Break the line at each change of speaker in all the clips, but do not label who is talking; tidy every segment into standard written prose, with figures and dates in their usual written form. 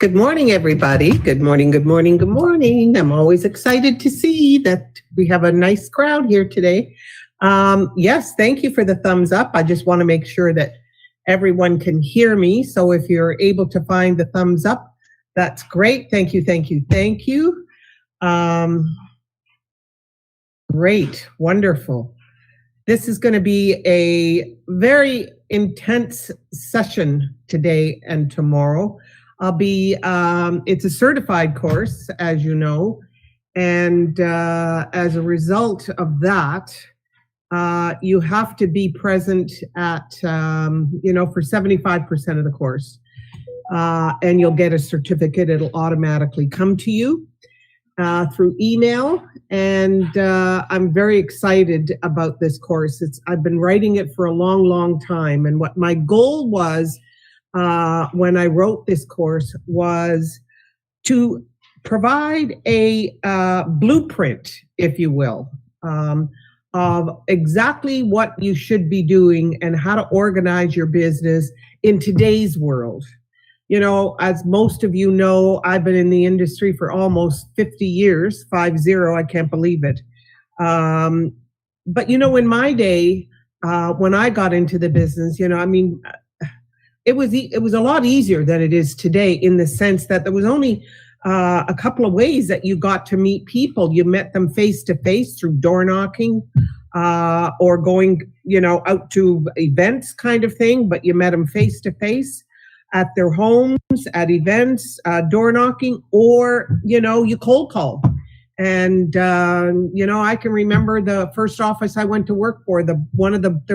Good morning, everybody. Good morning, good morning, good morning. I'm always excited to see that we have a nice crowd here today. Yes, thank you for the thumbs up. I just want to make sure that everyone can hear me. So if you're able to find the thumbs up, that's great. Thank you, thank you, thank you. Great, wonderful. This is going to be a very intense session today and tomorrow. It's a certified course, as you know, and as a result of that, you have to be present at, for 75% of the course, and you'll get a certificate. It'll automatically come to you through email, and I'm very excited about this course. I've been writing it for a long, long time, and what my goal was when I wrote this course was to provide a blueprint, if you will, of exactly what you should be doing and how to organize your business in today's world. You know, as most of you know, I've been in the industry for almost 50 years, 50, I can't believe it. But, in my day, when I got into the business, it was a lot easier than it is today, in the sense that there was only a couple of ways that you got to meet people. You met them face to face through door knocking or going, out to events kind of thing, but you met them face to face at their homes, at events, door knocking, or, you cold call. And, I can remember the first office I went to work for, there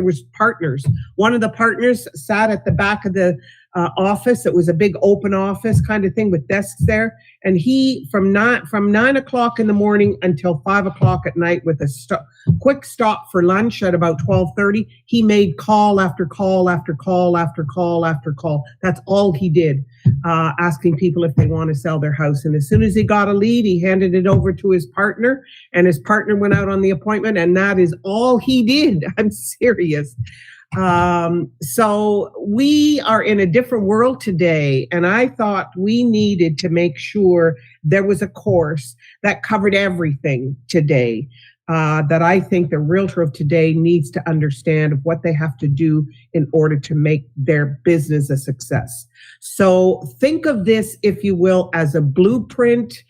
was partners. One of the partners sat at the back of the office. It was a big open office kind of thing with desks there. And he, from 9 o'clock in the morning until 5 o'clock at night, with a quick stop for lunch at about 12:30, he made call after call after call after call after call. That's all he did, asking people if they want to sell their house. And as soon as he got a lead, he handed it over to his partner, and his partner went out on the appointment, and that is all he did. I'm serious. So we are in a different world today, and I thought we needed to make sure there was a course that covered everything today, that I think the realtor of today needs to understand of what they have to do in order to make their business a success. So think of this, if you will, as a blueprint.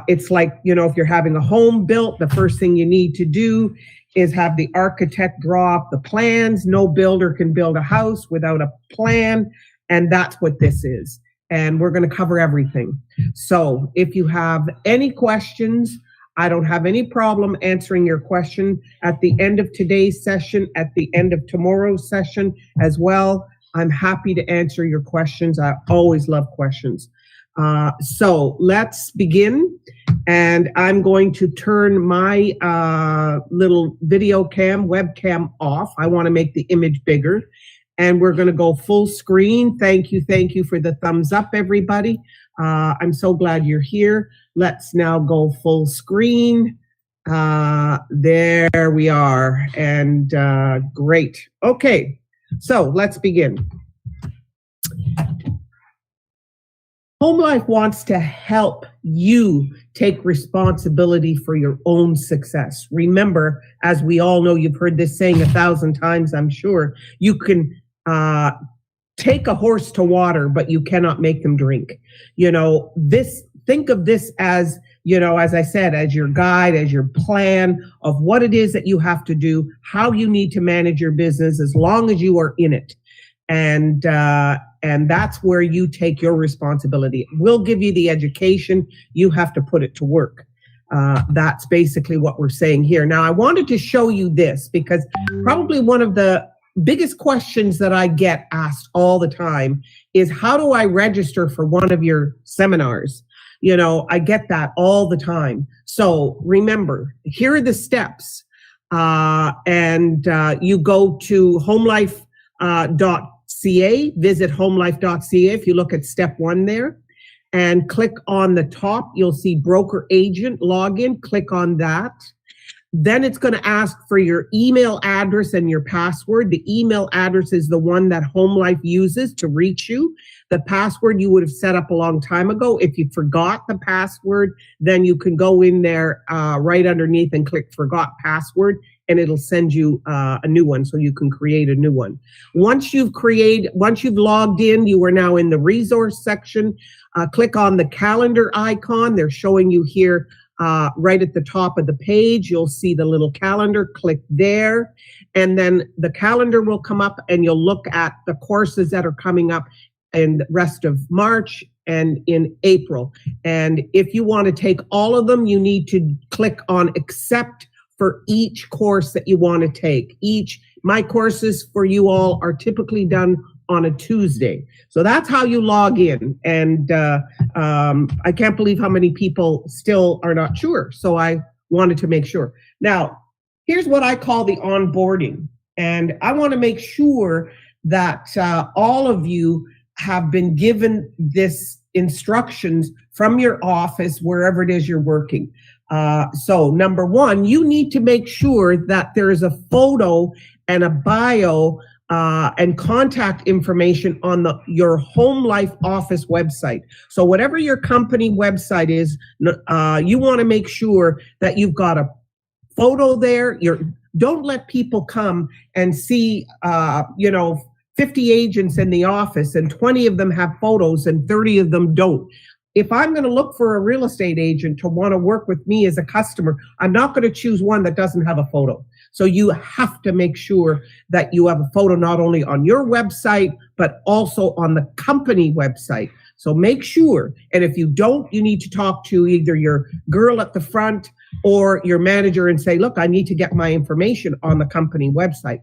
It's like, if you're having a home built, the first thing you need to do is have the architect draw up the plans. No builder can build a house without a plan, and that's what this is. And we're going to cover everything. So if you have any questions, I don't have any problem answering your question at the end of today's session, at the end of tomorrow's session as well. I'm happy to answer your questions. I always love questions. So let's begin, and I'm going to turn my little webcam off. I want to make the image bigger, and we're going to go full screen. Thank you for the thumbs up, everybody. I'm so glad you're here. Let's now go full screen. There we are, and great. Okay, so let's begin. HomeLife wants to help you take responsibility for your own success. Remember, as we all know, you've heard this saying 1,000 times, I'm sure, you can take a horse to water, but you cannot make them drink. Think of this as, as I said, as your guide, as your plan of what it is that you have to do, how you need to manage your business as long as you are in it. And that's where you take your responsibility. We'll give you the education. You have to put it to work. That's basically what we're saying here. Now, I wanted to show you this because probably one of the biggest questions that I get asked all the time is, how do I register for one of your seminars? I get that all the time. So remember, here are the steps. And you go to HomeLife.ca, visit HomeLife.ca if you look at step 1 there, and click on the top. You'll see broker agent login. Click on that. Then it's going to ask for your email address and your password. The email address is the one that HomeLife uses to reach you. The password you would have set up a long time ago. If you forgot the password, then you can go in there right underneath and click Forgot Password, and it'll send you a new one, so you can create a new one. Once you've logged in, you are now in the resource section. Click on the calendar icon. They're showing you here right at the top of the page. You'll see the little calendar. Click there, and then the calendar will come up, and you'll look at the courses that are coming up in the rest of March and in April. And if you want to take all of them, you need to click on Accept for each course that you want to take. My courses for you all are typically done on a Tuesday. So that's how you log in. And I can't believe how many people still are not sure. So I wanted to make sure. Now, here's what I call the onboarding. And I want to make sure that all of you have been given this instructions from your office, wherever it is you're working. So number one, you need to make sure that there is a photo and a bio and contact information on your HomeLife office website. So whatever your company website is, you want to make sure that you've got a photo there. Don't let people come and see, 50 agents in the office and 20 of them have photos and 30 of them don't. If I'm going to look for a real estate agent to want to work with me as a customer, I'm not going to choose one that doesn't have a photo. So you have to make sure that you have a photo not only on your website, but also on the company website. So make sure, and if you don't, you need to talk to either your girl at the front or your manager and say, look, I need to get my information on the company website.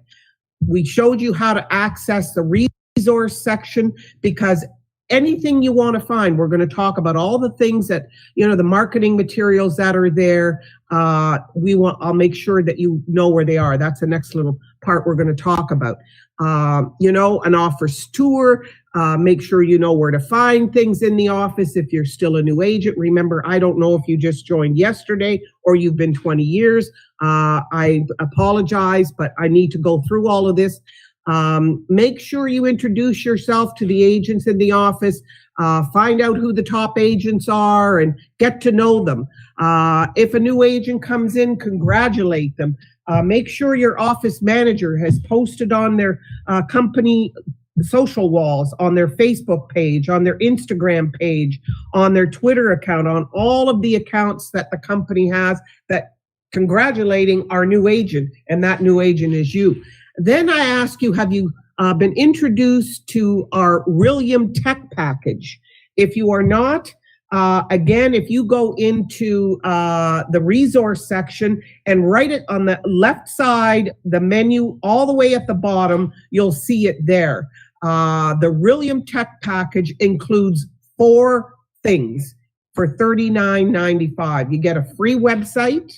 We showed you how to access the resource section, because anything you want to find, we're going to talk about all the things that, the marketing materials that are there. I'll make sure that you know where they are. That's the next little part we're going to talk about. An office tour. Make sure you know where to find things in the office if you're still a new agent. Remember, I don't know if you just joined yesterday or you've been 20 years. I apologize, but I need to go through all of this. Make sure you introduce yourself to the agents in the office. Find out who the top agents are and get to know them. If a new agent comes in, congratulate them. Make sure your office manager has posted on their company social walls, on their Facebook page, on their Instagram page, on their Twitter account, on all of the accounts that the company has, that congratulating our new agent, and that new agent is you. Then I ask you, have you been introduced to our William Tech package? If you are not, again, if you go into the resource section and write it on the left side, the menu all the way at the bottom, you'll see it there. The William Tech package includes 4 things for $39.95. You get a free website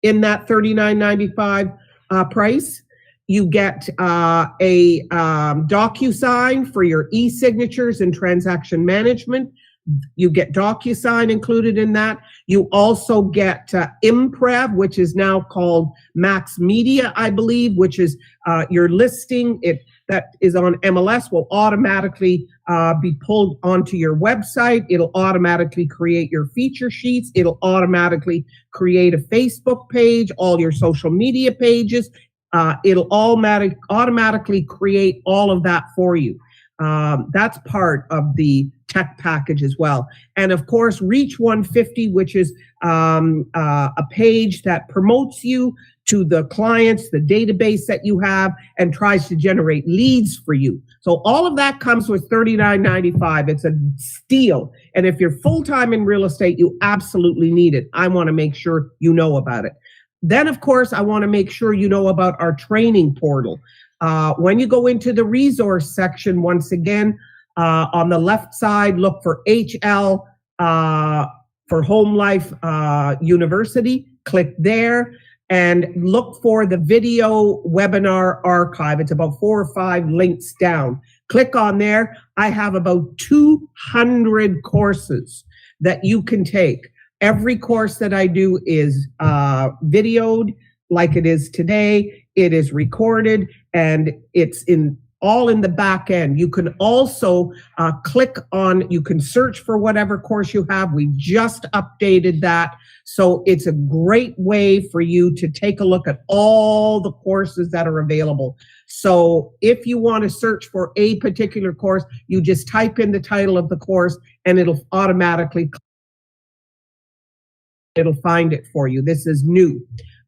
in that $39.95 price. You get a DocuSign for your e-signatures and transaction management. You get DocuSign included in that. You also get Imprev, which is now called Max Media, I believe, which is your listing. That is on MLS will automatically be pulled onto your website. It'll automatically create your feature sheets. It'll automatically create a Facebook page, all your social media pages. It'll automatically create all of that for you. That's part of the tech package as well. And of course, Reach 150, which is a page that promotes you to the clients, the database that you have, and tries to generate leads for you. So all of that comes with $39.95. It's a steal. And if you're full-time in real estate, you absolutely need it. I want to make sure you know about it. Then, of course, I want to make sure you know about our training portal. When you go into the resource section, once again, on the left side, look for HL for HomeLife University. Click there and look for the video webinar archive. It's about 4 or 5 links down. Click on there. I have about 200 courses that you can take. Every course that I do is videoed like it is today. It is recorded, and it's all in the back end. You can also you can search for whatever course you have. We just updated that. So it's a great way for you to take a look at all the courses that are available. So if you want to search for a particular course, you just type in the title of the course and it'll automatically find it for you. This is new.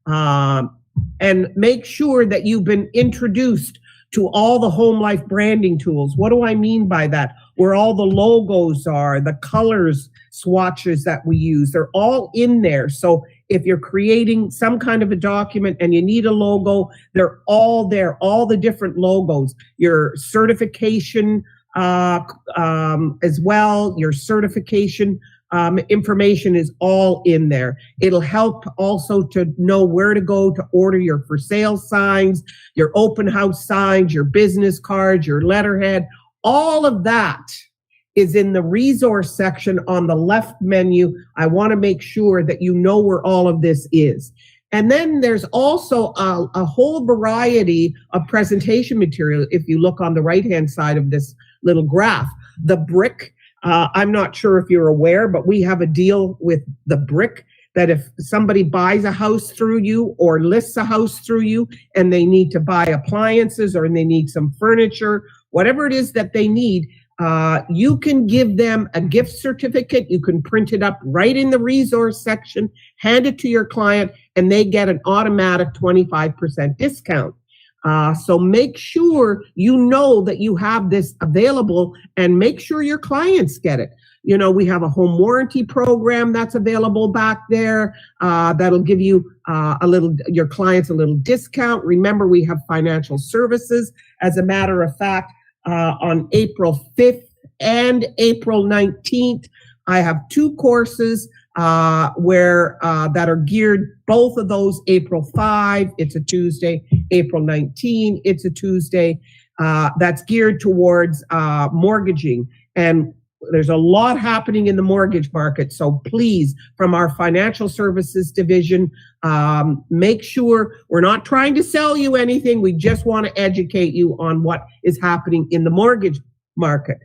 And make sure that you've been introduced to all the HomeLife branding tools. What do I mean by that? Where all the logos are, the colors swatches that we use, they're all in there. So if you're creating some kind of a document and you need a logo, they're all there, all the different logos, your certification as well, your certification information is all in there. It'll help also to know where to go to order your for sale signs, your open house signs, your business cards, your letterhead. All of that is in the resource section on the left menu. I want to make sure that you know where all of this is. And then there's also a whole variety of presentation material. If you look on the right-hand side of this little graph, the brick, I'm not sure if you're aware, but we have a deal with the brick that if somebody buys a house through you or lists a house through you and they need to buy appliances or they need some furniture, whatever it is that they need, you can give them a gift certificate. You can print it up right in the resource section, hand it to your client, and they get an automatic 25% discount. So make sure you know that you have this available and make sure your clients get it. You know, we have a home warranty program that's available back there that'll give you your clients a little discount. Remember, we have financial services. As a matter of fact, on April 5th and April 19th, I have 2 courses that are geared, both of those, April 5, it's a Tuesday, April 19, it's a Tuesday, that's geared towards mortgaging. And there's a lot happening in the mortgage market. So please, from our financial services division, make sure we're not trying to sell you anything. We just want to educate you on what is happening in the mortgage market.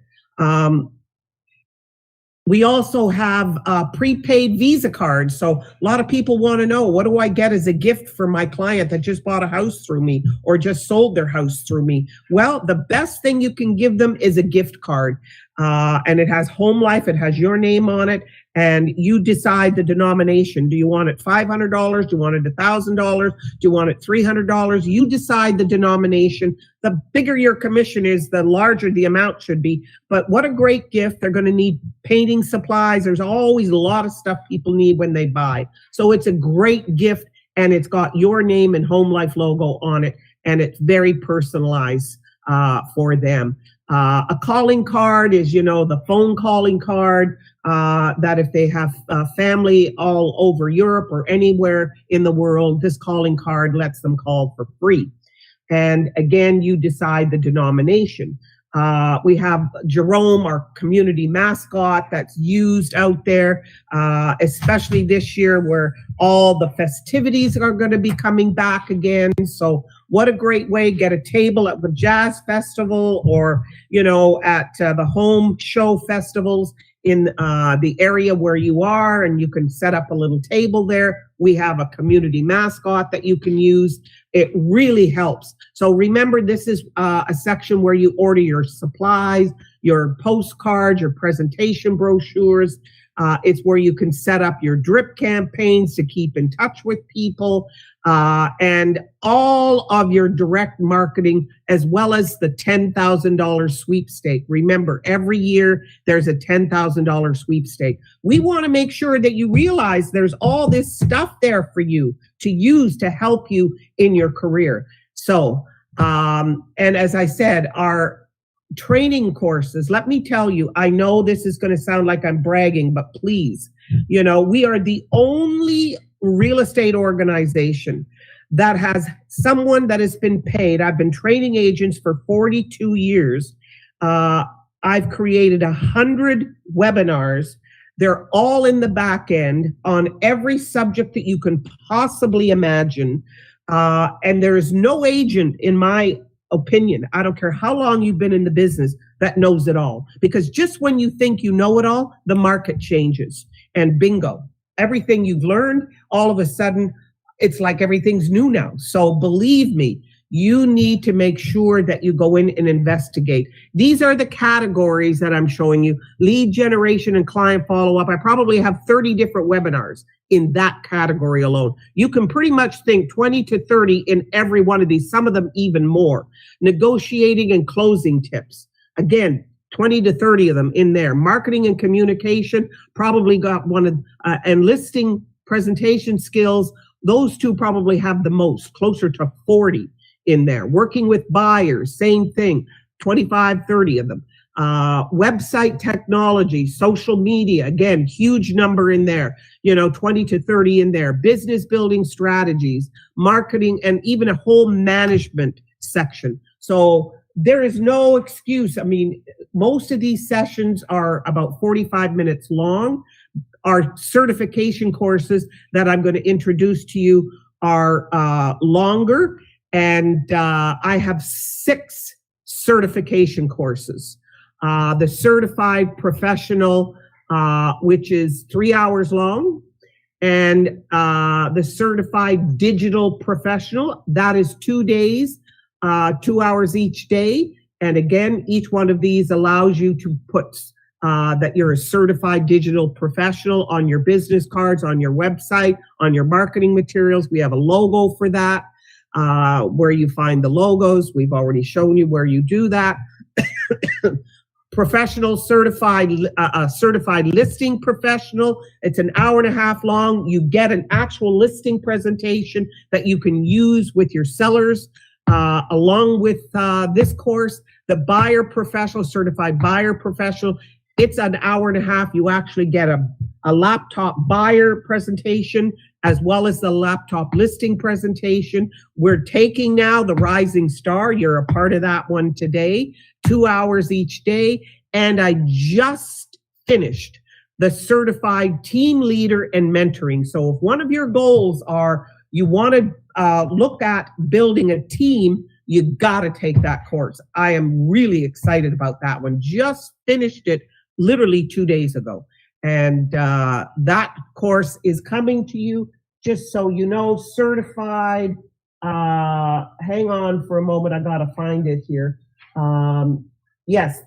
We also have prepaid Visa cards. So a lot of people want to know, what do I get as a gift for my client that just bought a house through me or just sold their house through me? Well, the best thing you can give them is a gift card. And it has HomeLife, it has your name on it, and you decide the denomination. Do you want it $500? Do you want it $1,000? Do you want it $300? You decide the denomination. The bigger your commission is, the larger the amount should be. But what a great gift. They're going to need painting supplies. There's always a lot of stuff people need when they buy. So it's a great gift, and it's got your name and HomeLife logo on it, and it's very personalized for them. A calling card is, the phone calling card that if they have family all over Europe or anywhere in the world, this calling card lets them call for free. And again, you decide the denomination. We have Jerome, our community mascot, that's used out there, especially this year where all the festivities are going to be coming back again. So what a great way, get a table at the jazz festival or, at the home show festivals in the area where you are, and you can set up a little table there. We have a community mascot that you can use. It really helps. So remember, this is a section where you order your supplies, your postcards, your presentation brochures. It's where you can set up your drip campaigns to keep in touch with people, and all of your direct marketing, as well as the $10,000 sweepstake. Remember, every year there's a $10,000 sweepstake. We want to make sure that you realize there's all this stuff there for you to use to help you in your career. So, and as I said, our training courses, let me tell you, I know this is going to sound like I'm bragging, but please, we are the only real estate organization that has someone that has been paid. I've been training agents for 42 years. I've created 100 webinars They're all in the back end on every subject that you can possibly imagine. And there is no agent, in my opinion, I don't care how long you've been in the business, that knows it all. Because just when you think you know it all, the market changes. And bingo, everything you've learned, all of a sudden, it's like everything's new now. So believe me, you need to make sure that you go in and investigate. These are the categories that I'm showing you: lead generation and client follow-up. I probably have 30 different webinars in that category alone. You can pretty much think 20 to 30 in every one of these, some of them even more. Negotiating and closing tips. Again, 20 to 30 of them in there. Marketing and communication, probably got one of, and listing presentation skills. Those two probably have the most, closer to 40 in there. Working with buyers, same thing, 25, 30 of them. Website technology, social media, again, huge number in there, 20 to 30 in there. Business building strategies, marketing, and even a whole management section. So there is no excuse. I mean, most of these sessions are about 45 minutes long. Our certification courses that I'm going to introduce to you are longer. And I have 6 certification courses. The certified professional, which is 3 hours long, and the certified digital professional, that is 2 days, 2 hours each day. And again, each one of these allows you to put that you're a certified digital professional on your business cards, on your website, on your marketing materials. We have a logo for that. Where you find the logos, we've already shown you where you do that. Professional certified listing professional. It's an hour and a half long. You get an actual listing presentation that you can use with your sellers, along with this course. The buyer professional, certified buyer professional. It's an hour and a half. You actually get a laptop buyer presentation as well as the laptop listing presentation. We're taking now the Rising Star. You're a part of that one today, 2 hours each day. And I just finished the certified team leader and mentoring. So if one of your goals are you want to look at building a team, you got to take that course. I am really excited about that one. Just finished it literally 2 days ago. And that course is coming to you, just so you know, certified. Hang on for a moment. I got to find it here. Yes,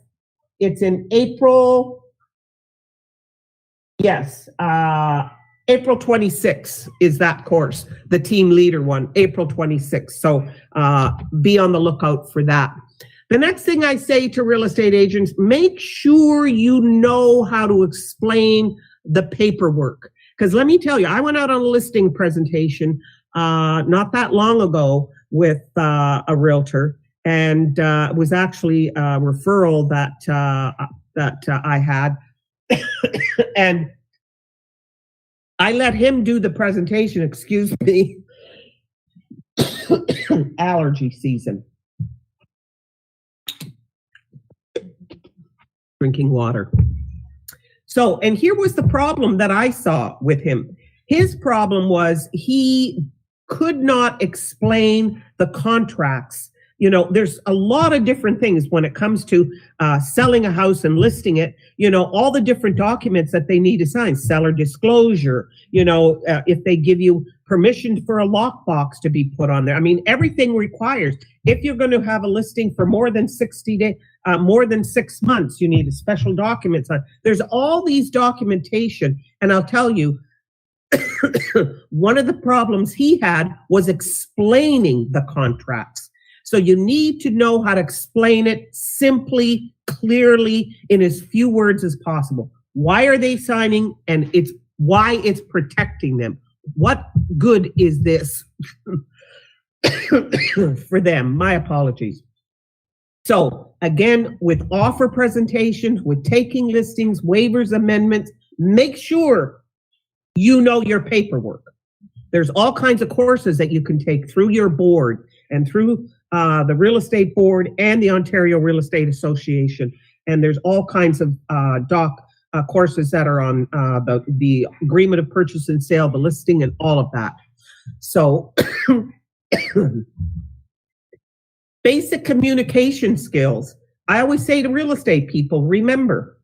it's in April. Yes, April 26th is that course, the team leader one, April 26th. So be on the lookout for that. The next thing I say to real estate agents, make sure you know how to explain the paperwork. Because let me tell you, I went out on a listing presentation not that long ago with a realtor, and it was actually a referral that I had. And I let him do the presentation, excuse me, allergy season. Drinking water. So, and here was the problem that I saw with him. His problem was he could not explain the contracts. There's a lot of different things when it comes to selling a house and listing it, all the different documents that they need to sign, seller disclosure, if they give you permission for a lockbox to be put on there. I mean, everything requires, if you're going to have a listing for more than 60 days, more than 6 months, you need a special documents on. There's all these documentation. And I'll tell you, one of the problems he had was explaining the contracts. So you need to know how to explain it simply, clearly, in as few words as possible. Why are they signing? And it's why it's protecting them. What good is this for them? My apologies. So again, with offer presentations, with taking listings, waivers, amendments, make sure you know your paperwork. There's all kinds of courses that you can take through your board and through the Real Estate Board and the Ontario Real Estate Association. And there's all kinds of courses that are on the agreement of purchase and sale, the listing, and all of that. So basic communication skills. I always say to real estate people, remember,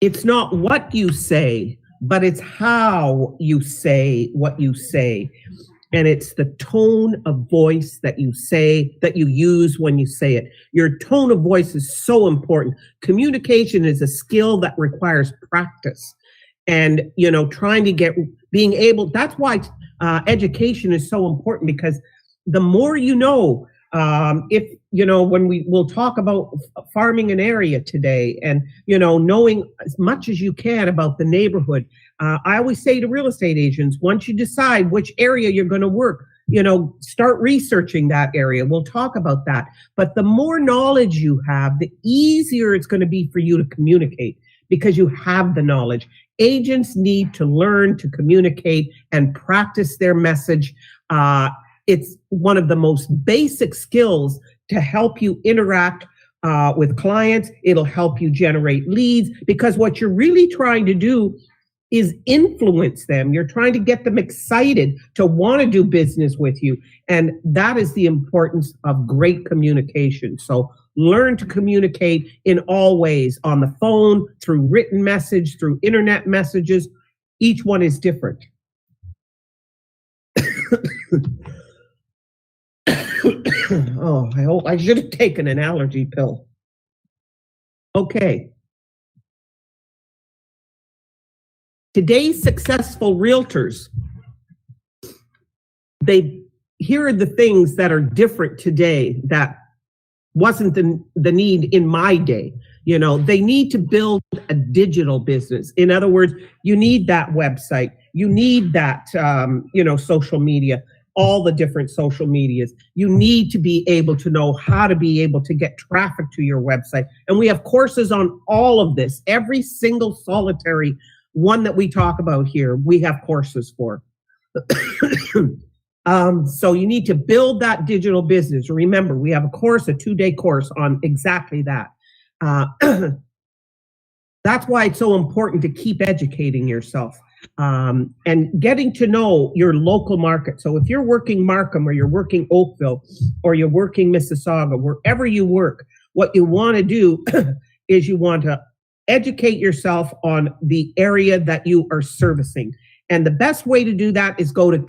it's not what you say, but it's how you say what you say. And it's the tone of voice that you say, that you use when you say it. Your tone of voice is so important. Communication is a skill that requires practice. And, being able, that's why education is so important, because the more you know, when we'll talk about farming an area today and, knowing as much as you can about the neighborhood. I always say to real estate agents, once you decide which area you're going to work, start researching that area. We'll talk about that. But the more knowledge you have, the easier it's going to be for you to communicate, because you have the knowledge. Agents need to learn to communicate and practice their message. It's one of the most basic skills to help you interact with clients. It'll help you generate leads, because what you're really trying to do is influence them. You're trying to get them excited to want to do business with you. And that is the importance of great communication. So learn to communicate in all ways, on the phone, through written message, through internet messages. Each one is different. Oh, I should have taken an allergy pill. Okay. Today's successful realtors, here are the things that are different today that wasn't the need in my day. They need to build a digital business. In other words, you need that website. You need that, social media, all the different social medias. You need to be able to know how to be able to get traffic to your website. And we have courses on all of this. Every single solitary one that we talk about here, we have courses for. So you need to build that digital business. Remember, we have a 2-day course on exactly that. That's why it's so important to keep educating yourself and getting to know your local market. So if you're working Markham, or you're working Oakville, or you're working Mississauga, wherever you work, what you want to do is you want to educate yourself on the area that you are servicing. And the best way to do that is go to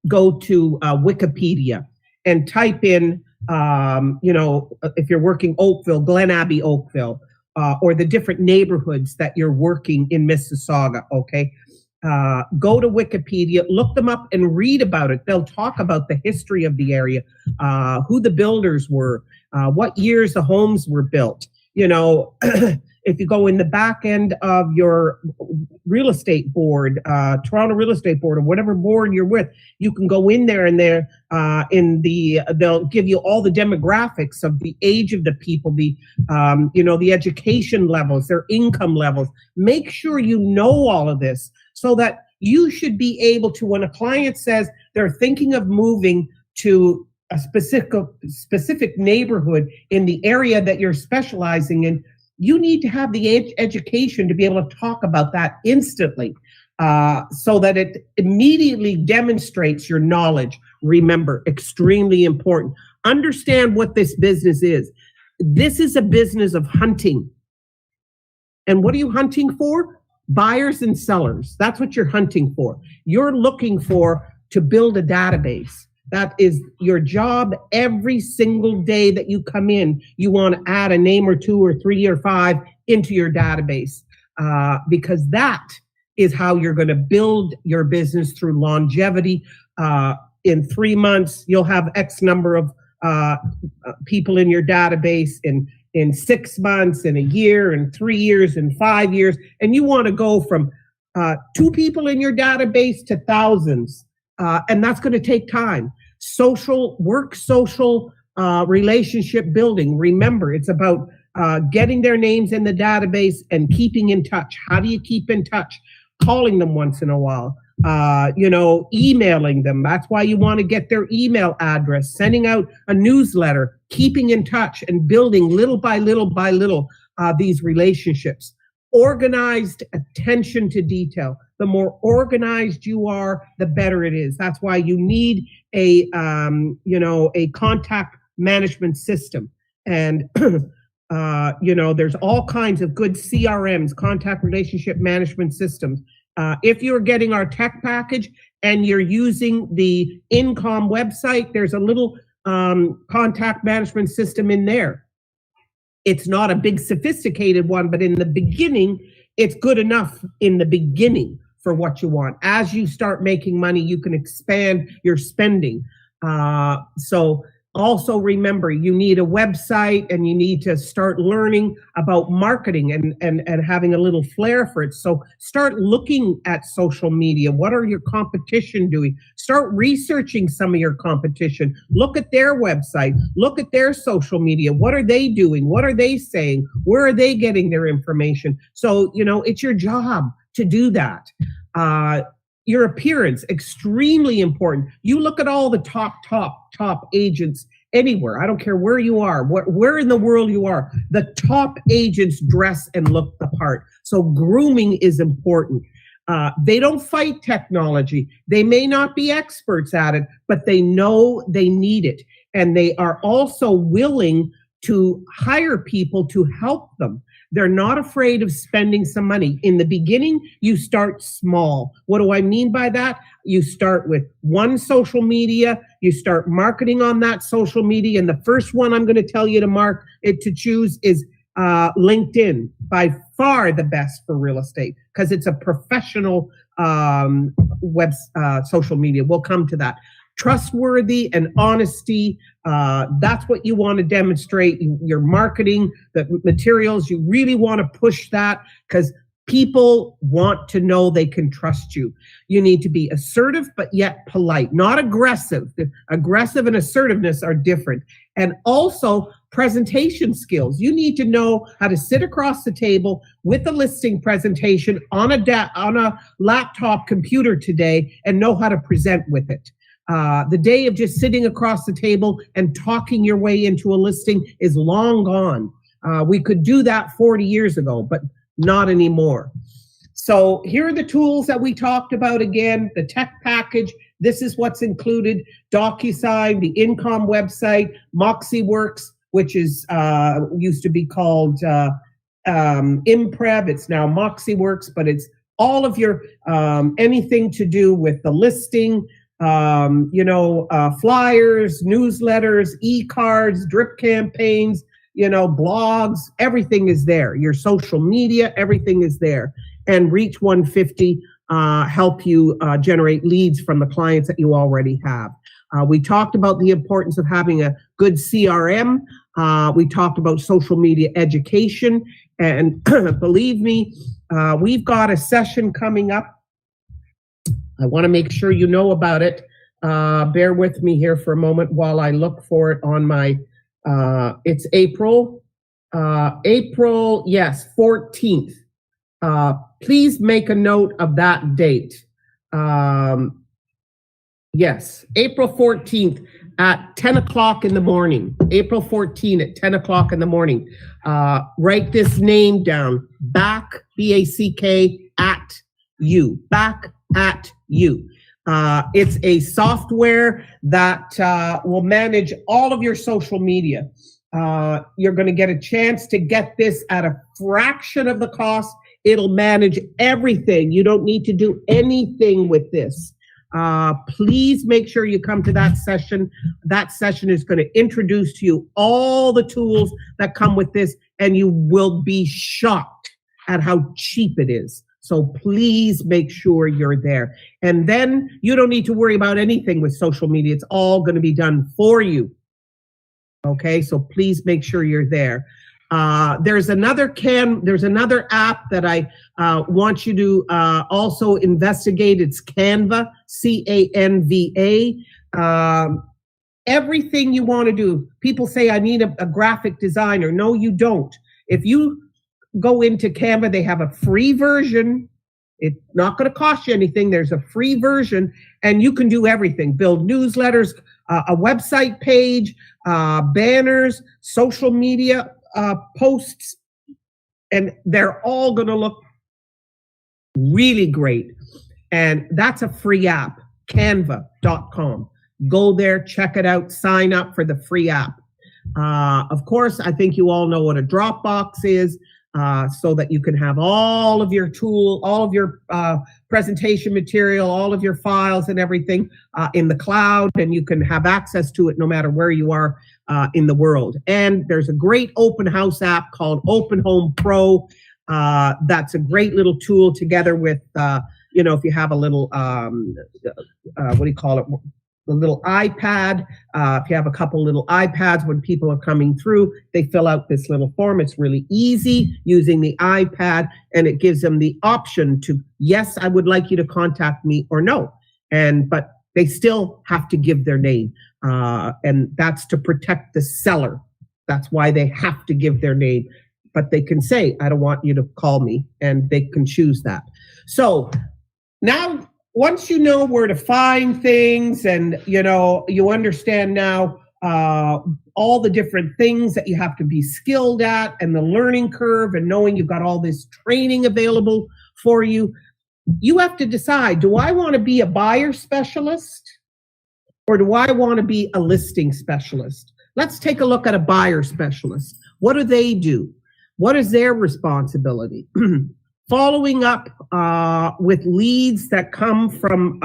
Wikipedia and type in, if you're working Oakville, Glen Abbey, Oakville, or the different neighborhoods that you're working in Mississauga, okay? Go to Wikipedia, look them up and read about it. They'll talk about the history of the area, who the builders were, what years the homes were built. If you go in the back end of your real estate board, Toronto Real Estate Board, or whatever board you're with, you can go in there and they'll give you all the demographics of the age of the people, the education levels, their income levels. Make sure you know all of this so that you should be able to, when a client says they're thinking of moving to a specific neighborhood in the area that you're specializing in, you need to have the education to be able to talk about that instantly, so that it immediately demonstrates your knowledge. Remember, extremely important. Understand what this business is. This is a business of hunting. And what are you hunting for? Buyers and sellers. That's what you're hunting for. You're looking to build a database. That is your job. Every single day that you come in, you want to add a name or 2 or 3 or 5 into your database, because that is how you're going to build your business through longevity. In 3 months, you'll have X number of people in your database. In 6 months, in a year, in 3 years, in 5 years, and you want to go from 2 people in your database to thousands. And that's going to take time. Social relationship building. Remember, it's about getting their names in the database and keeping in touch. How do you keep in touch? Calling them once in a while, emailing them. That's why you want to get their email address, sending out a newsletter, keeping in touch and building little by little by little these relationships. Organized attention to detail. The more organized you are, the better it is. That's why you need a contact management system. And there's all kinds of good CRMs, contact relationship management systems. If you're getting our tech package and you're using the Income website, there's a little contact management system in there. It's not a big sophisticated one, but in the beginning, it's good enough in the beginning for what you want. As you start making money, you can expand your spending. So also remember, you need a website and you need to start learning about marketing and having a little flair for it. So start looking at social media. What are your competition doing? Start researching some of your competition. Look at their website. Look at their social media. What are they doing? What are they saying? Where are they getting their information? So, it's your job to do that. Your appearance, extremely important. You look at all the top agents anywhere. I don't care where you are, where in the world you are. The top agents dress and look the part. So grooming is important. They don't fight technology. They may not be experts at it, but they know they need it. And they are also willing to hire people to help them. They're not afraid of spending some money. In the beginning, you start small. What do I mean by that? You start with one social media, you start marketing on that social media, and the first one I'm going to tell you to choose is LinkedIn. By far the best for real estate because it's a professional social media. We'll come to that. Trustworthy and honesty. That's what you want to demonstrate. Your marketing, the materials, you really want to push that because people want to know they can trust you. You need to be assertive, but yet polite, not aggressive. Aggressive and assertiveness are different. And also presentation skills. You need to know how to sit across the table with a listing presentation on a laptop computer today and know how to present with it. The day of just sitting across the table and talking your way into a listing is long gone. We could do that 40 years ago, but not anymore. So here are the tools that we talked about again, the tech package. This is what's included: DocuSign, the Income website, MoxieWorks, which is used to be called Impreb. It's now MoxieWorks, but it's all of your anything to do with the listing, flyers, newsletters, e-cards, drip campaigns, blogs, everything is there. Your social media, everything is there. And Reach 150 help you generate leads from the clients that you already have. We talked about the importance of having a good CRM. We talked about social media education. And believe me, we've got a session coming up. I want to make sure you know about it. Bear with me here for a moment while I look for it on my, it's April, 14th. Please make a note of that date. Yes, April 14th at 10 o'clock in the morning. April 14th at 10 o'clock in the morning. Write this name down. Back, BACK, at you. Back at you. It's a software that will manage all of your social media. You're going to get a chance to get this at a fraction of the cost. It'll manage everything. You don't need to do anything with this. Please make sure you come to that session. That session is going to introduce to you all the tools that come with this, and you will be shocked at how cheap it is. So please make sure you're there. And then you don't need to worry about anything with social media. It's all going to be done for you. Okay, so please make sure you're there. There's another app that I want you to also investigate. It's Canva, Canva. Everything you want to do. People say, I need a graphic designer. No, you don't. If you go into Canva, they have a free version. It's not going to cost you anything. There's a free version, and you can do everything. Build newsletters, a website page, banners, social media posts, and they're all going to look really great. And that's a free app, canva.com. Go there, check it out, sign up for the free app. Of course, I think you all know what a Dropbox is, so that you can have all of your all of your presentation material, all of your files and everything in the cloud, and you can have access to it no matter where you are in the world. And there's a great open house app called Open Home Pro. That's a great little tool together with, if you have a little, what do you call it? The little iPad. If you have a couple little iPads, when people are coming through, they fill out this little form. It's really easy using the iPad, and it gives them the option to, yes, I would like you to contact me, or no. But they still have to give their name. And that's to protect the seller. That's why they have to give their name. But they can say, I don't want you to call me, and they can choose that. So now, once you know where to find things, and you understand now all the different things that you have to be skilled at, and the learning curve, and knowing you've got all this training available for you, you have to decide, do I want to be a buyer specialist, or do I want to be a listing specialist? Let's take a look at a buyer specialist. What do they do? What is their responsibility? Following up with leads that come from,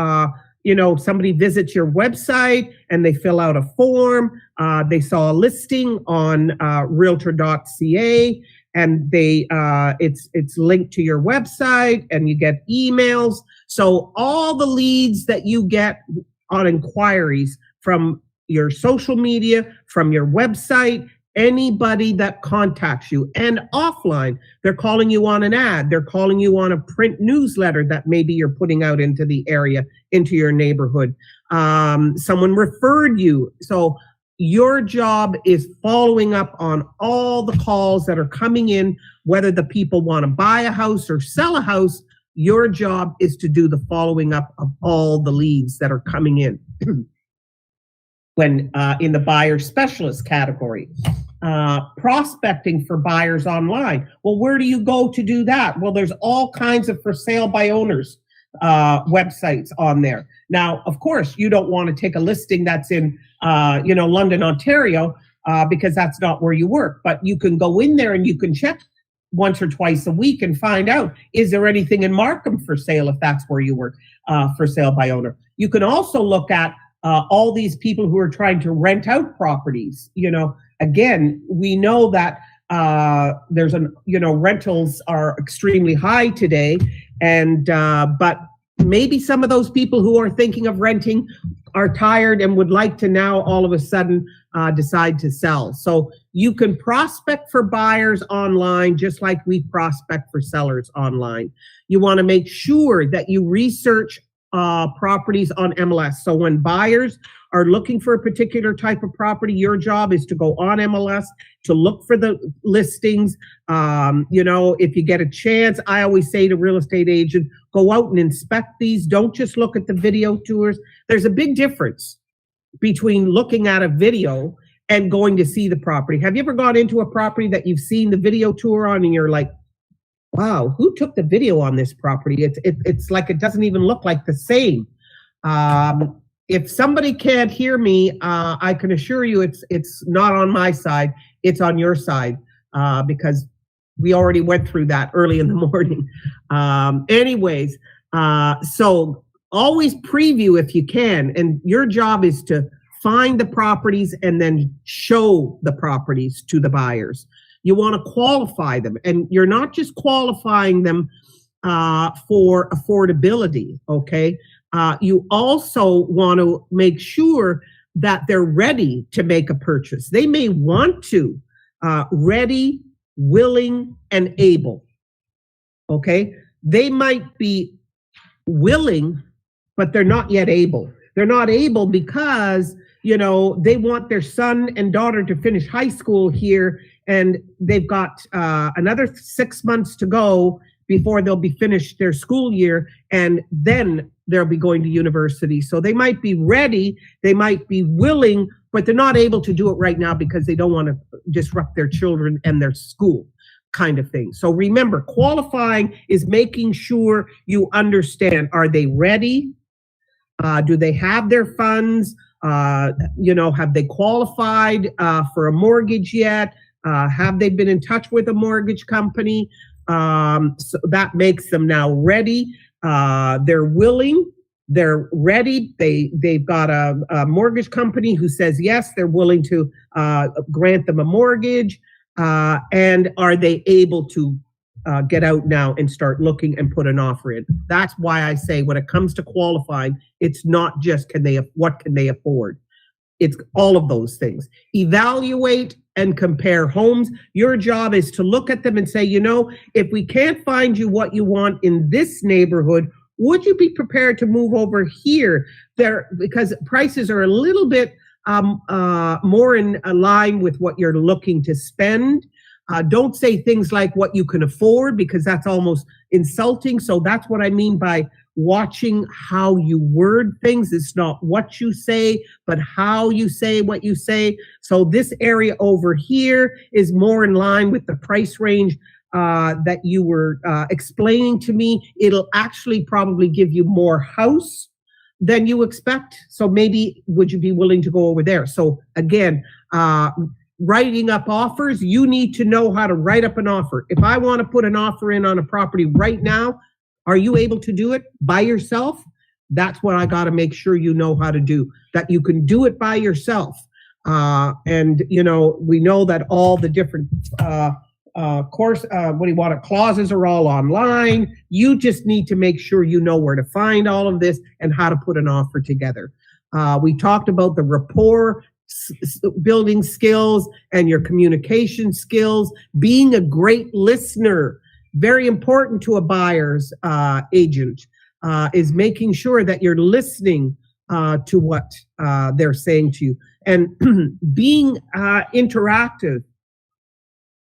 somebody visits your website and they fill out a form. They saw a listing on realtor.ca, and it's linked to your website, and you get emails. So all the leads that you get on inquiries from your social media, from your website, anybody that contacts you, and offline, they're calling you on an ad, they're calling you on a print newsletter that maybe you're putting out into the area, into your neighborhood. Someone referred you. So your job is following up on all the calls that are coming in, whether the people want to buy a house or sell a house. Your job is to do the following up of all the leads that are coming in. When in the buyer specialist category, prospecting for buyers online. Well, where do you go to do that? Well, there's all kinds of for sale by owners websites on there. Now, of course, you don't want to take a listing that's in, London, Ontario, because that's not where you work. But you can go in there and you can check once or twice a week and find out, is there anything in Markham for sale, if that's where you work, for sale by owner. You can also look at all these people who are trying to rent out properties. Again, we know that rentals are extremely high today, and but maybe some of those people who are thinking of renting are tired and would like to now all of a sudden decide to sell. So you can prospect for buyers online just like we prospect for sellers online. You want to make sure that you research properties on MLS. So when buyers are looking for a particular type of property, your job is to go on MLS to look for the listings. If you get a chance, I always say to real estate agents, go out and inspect these. Don't just look at the video tours. There's a big difference between looking at a video and going to see the property. Have you ever gone into a property that you've seen the video tour on and you're like, wow, who took the video on this property? It's like it doesn't even look like the same. If somebody can't hear me, I can assure you it's not on my side, it's on your side, because we already went through that early in the morning. So always preview if you can, and your job is to find the properties and then show the properties to the buyers. You want to qualify them, and you're not just qualifying them for affordability, okay? You also want to make sure that they're ready to make a purchase. They may want to, ready, willing, and able, okay? They might be willing, but they're not yet able. They're not able because, they want their son and daughter to finish high school here, and they've got another 6 months to go before they'll be finished their school year, and then they'll be going to university. So they might be ready, they might be willing, but they're not able to do it right now because they don't want to disrupt their children and their school. kind of thing. So remember, qualifying is making sure you understand, are they ready? Do they have their funds? Have they qualified for a mortgage yet? Have they been in touch with a mortgage company? So that makes them now ready. They're willing. They're ready. They've got a mortgage company who says yes, they're willing to grant them a mortgage. And are they able to get out now and start looking and put an offer in? That's why I say when it comes to qualifying, it's not just what can they afford. It's all of those things. Evaluate and compare homes. Your job is to look at them and say, if we can't find you what you want in this neighborhood, would you be prepared to move over here? Because prices are a little bit more in line with what you're looking to spend. Don't say things like what you can afford, because that's almost insulting. So that's what I mean by watching how you word things. It's not what you say, but how you say what you say. So this area over here is more in line with the price range that you were explaining to me. It'll actually probably give you more house than you expect. So maybe would you be willing to go over there? So again, writing up offers, you need to know how to write up an offer. If I want to put an offer in on a property right now, are you able to do it by yourself? That's what I got to make sure you know how to do, that you can do it by yourself. And we know that all the different clauses are all online. You just need to make sure you know where to find all of this and how to put an offer together. We talked about the rapport building skills and your communication skills, being a great listener. Very important to a buyer's agent is making sure that you're listening to what they're saying to you, and being interactive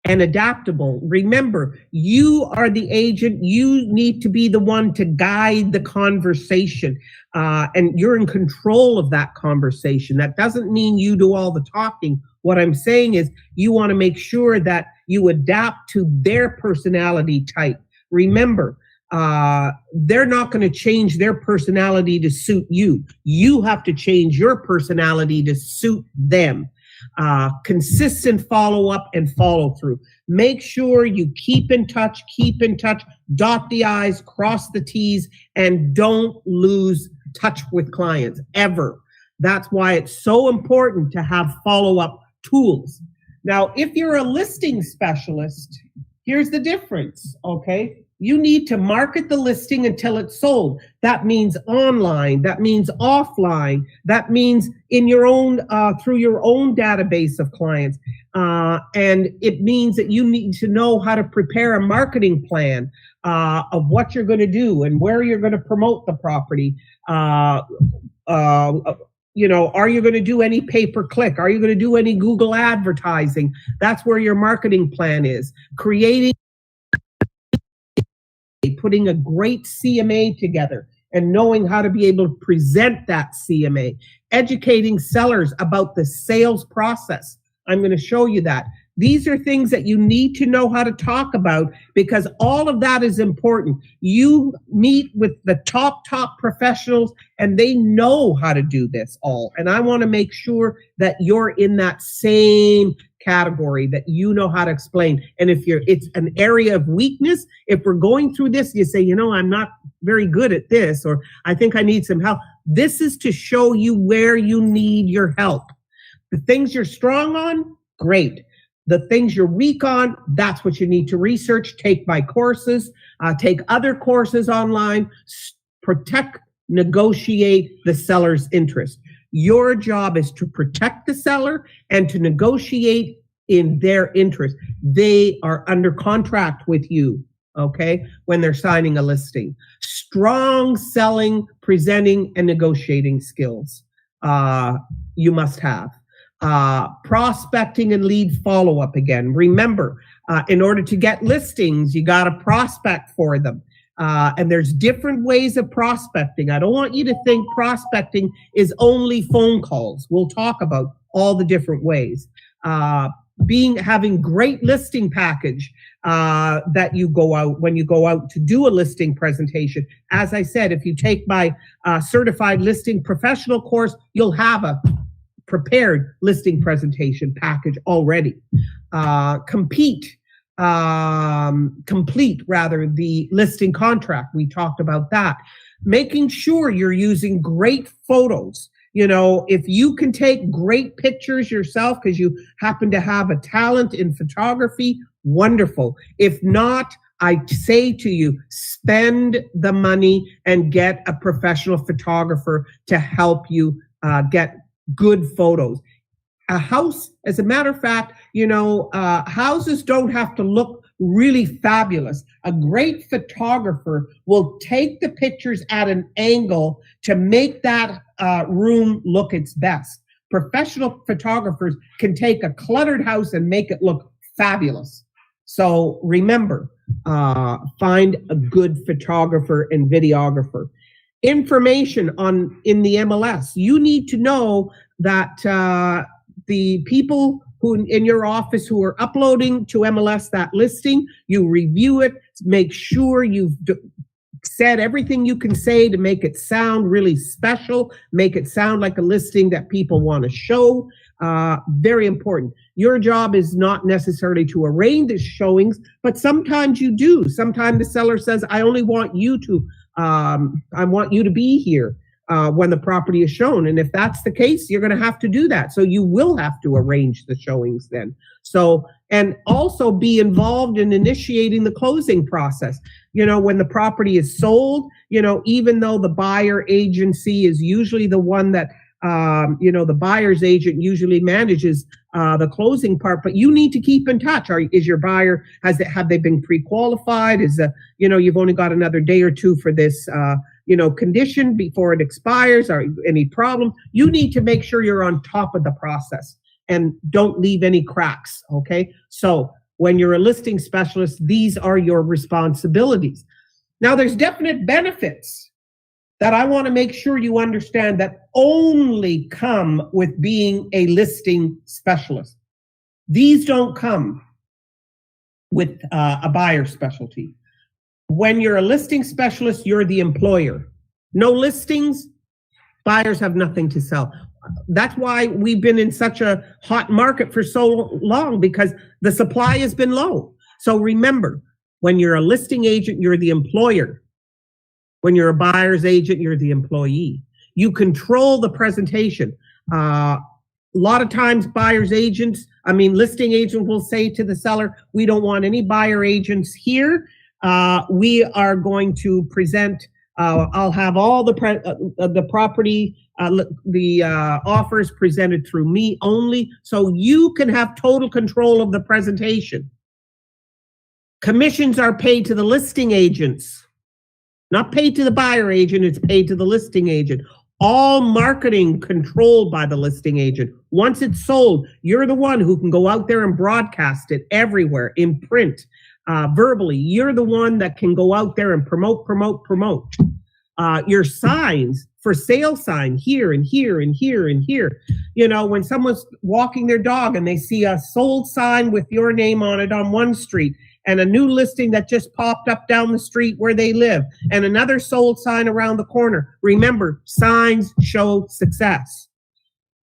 and adaptable. Remember, you are the agent. You need to be the one to guide the conversation, and you're in control of that conversation. That doesn't mean you do all the talking. What I'm saying is you want to make sure that you adapt to their personality type. Remember, they're not going to change their personality to suit you. You have to change your personality to suit them. Consistent follow-up and follow-through. Make sure you keep in touch, dot the I's, cross the T's, and don't lose touch with clients ever. That's why it's so important to have follow-up tools. Now, if you're a listing specialist, here's the difference, okay? You need to market the listing until it's sold. That means online, that means offline, that means in your own, through your own database of clients. And it means that you need to know how to prepare a marketing plan of what you're going to do and where you're going to promote the property. Are you going to do any pay-per-click? Are you going to do any Google advertising? That's where your marketing plan is. Putting a great CMA together and knowing how to be able to present that CMA. Educating sellers about the sales process. I'm going to show you that. These are things that you need to know how to talk about, because all of that is important. You meet with the top professionals and they know how to do this all. And I want to make sure that you're in that same category, that you know how to explain. And if it's an area of weakness, if we're going through this, you say, I'm not very good at this, or I think I need some help. This is to show you where you need your help. The things you're strong on, great. The things you're weak on, that's what you need to research. Take my courses, take other courses online, protect, negotiate the seller's interest. Your job is to protect the seller and to negotiate in their interest. They are under contract with you, okay, when they're signing a listing. Strong selling, presenting, and negotiating skills you must have. Prospecting and lead follow-up again. Remember, in order to get listings, you got to prospect for them. And there's different ways of prospecting. I don't want you to think prospecting is only phone calls. We'll talk about all the different ways. having great listing package that you go out when you go out to do a listing presentation. As I said, if you take my certified listing professional course, you'll have a prepared listing presentation package already. Complete the listing contract. We talked about that. Making sure you're using great photos. You know, if you can take great pictures yourself because you happen to have a talent in photography, wonderful. If not, I say to you, spend the money and get a professional photographer to help you get good photos. A house, as a matter of fact, you know, houses don't have to look really fabulous. A great photographer will take the pictures at an angle to make that room look its best. Professional photographers can take a cluttered house and make it look fabulous. So remember, find a good photographer and videographer. Information in the MLS. You need to know that the people who in your office who are uploading to MLS that listing, you review it, make sure you've said everything you can say to make it sound really special, make it sound like a listing that people want to show. Very important. Your job is not necessarily to arrange the showings, but sometimes you do. Sometimes the seller says, I only want you to, I want you to be here when the property is shown. And if that's the case, you're going to have to do that. So you will have to arrange the showings then. So, and also be involved in initiating the closing process. You know, when the property is sold, you know, even though the buyer agency is usually the one that, you know, the buyer's agent usually manages the closing part, but you need to keep in touch. Is your buyer, have they been pre-qualified? You know, you've only got another day or two for this, you know, condition before it expires, or any problem. You need to make sure you're on top of the process and don't leave any cracks, okay? So when you're a listing specialist, these are your responsibilities. Now, there's definite benefits that I want to make sure you understand that only come with being a listing specialist. These don't come with a buyer specialty. When you're a listing specialist, you're the employer. No listings, buyers have nothing to sell. That's why we've been in such a hot market for so long, because the supply has been low. So remember, when you're a listing agent, you're the employer. When you're a buyer's agent, you're the employee. You control the presentation. A lot of times listing agents will say to the seller, we don't want any buyer agents here. We are going to present, I'll have all the property, the offers presented through me only, so you can have total control of the presentation. Commissions are paid to the listing agents. Not paid to the buyer agent, it's paid to the listing agent. All marketing controlled by the listing agent. Once it's sold, you're the one who can go out there and broadcast it everywhere, in print, verbally. You're the one that can go out there and promote. Your signs, for sale sign, here and here and here and here. You know, when someone's walking their dog and they see a sold sign with your name on it on one street, and a new listing that just popped up down the street where they live, and another sold sign around the corner. Remember, signs show success.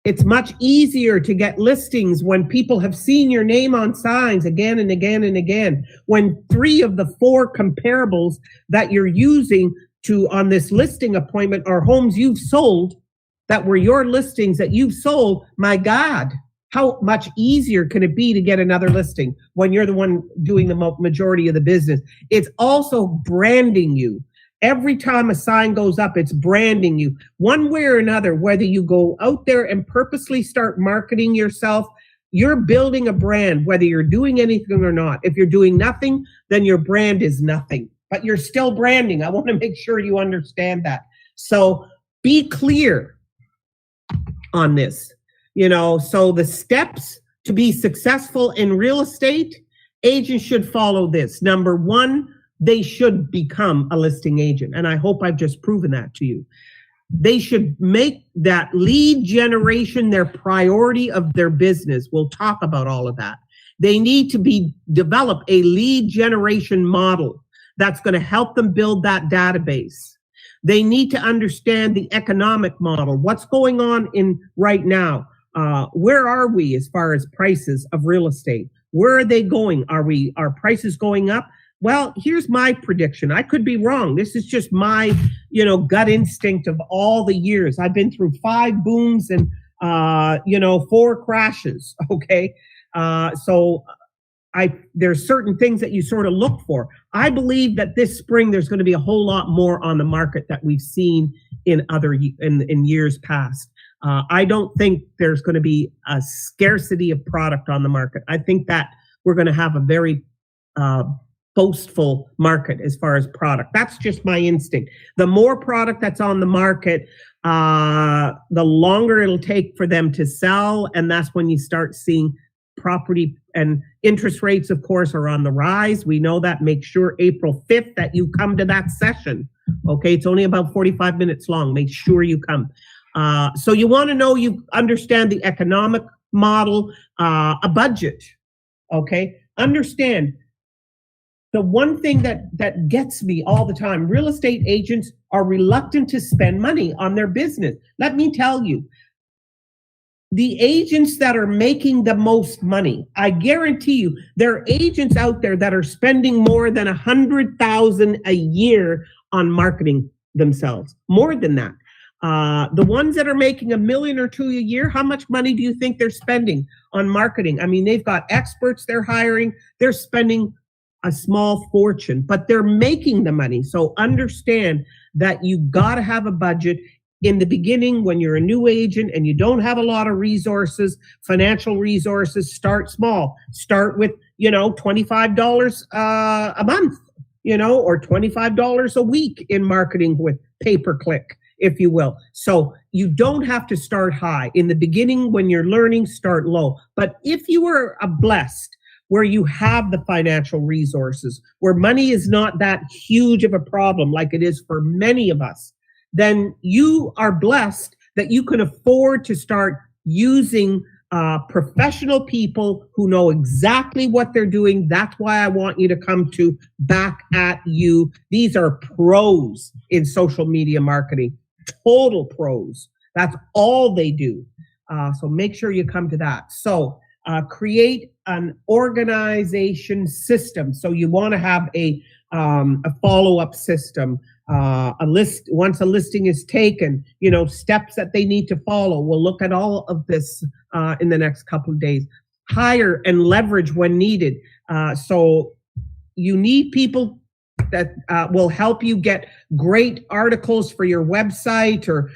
It's much easier to get listings when people have seen your name on signs again and again and again. When 3 of the 4 comparables that you're using on this listing appointment are homes you've sold, that were your listings that you've sold, my God, how much easier can it be to get another listing when you're the one doing the majority of the business? It's also branding you. Every time a sign goes up, it's branding you. One way or another, whether you go out there and purposely start marketing yourself, you're building a brand, whether you're doing anything or not. If you're doing nothing, then your brand is nothing. But you're still branding. I want to make sure you understand that. So be clear on this. You know, so the steps to be successful in real estate, agents should follow this. Number 1, they should become a listing agent. And I hope I've just proven that to you. They should make that lead generation their priority of their business. We'll talk about all of that. They need to develop a lead generation model that's going to help them build that database. They need to understand the economic model. What's going on in right now? Where are we as far as prices of real estate? Where are they going? Are prices going up? Well, here's my prediction. I could be wrong. This is just my, gut instinct of all the years. I've been through 5 booms and, 4 crashes. Okay. So there's certain things that you sort of look for. I believe that this spring, there's going to be a whole lot more on the market that we've seen in years past. I don't think there's going to be a scarcity of product on the market. I think that we're going to have a very boastful market as far as product. That's just my instinct. The more product that's on the market, the longer it'll take for them to sell. And that's when you start seeing property and interest rates, of course, are on the rise. We know that. Make sure April 5th that you come to that session. Okay, it's only about 45 minutes long. Make sure you come. So you want to know, you understand the economic model, a budget. Okay, understand the one thing that gets me all the time, real estate agents are reluctant to spend money on their business. Let me tell you, the agents that are making the most money, I guarantee you, there are agents out there that are spending more than $100,000 a year on marketing themselves. More than that. The ones that are making $1 million or $2 million a year, how much money do you think they're spending on marketing? I mean, they've got experts they're hiring. They're spending a small fortune, but they're making the money. So understand that you got to have a budget. In the beginning, when you're a new agent and you don't have a lot of resources, financial resources, start small. Start with, $25 a month, or $25 a week in marketing with pay-per-click, if you will. So you don't have to start high. In the beginning, when you're learning, start low. But if you are blessed, where you have the financial resources, where money is not that huge of a problem like it is for many of us, then you are blessed that you can afford to start using professional people who know exactly what they're doing. That's why I want you to come to Back at You. These are pros in social media marketing, total pros. That's all they do. So make sure you come to that. So create an organization system. So you want to have a follow-up system. A list, once a listing is taken, steps that they need to follow. We'll look at all of this in the next couple of days. Hire and leverage when needed. So you need people that will help you get great articles for your website, or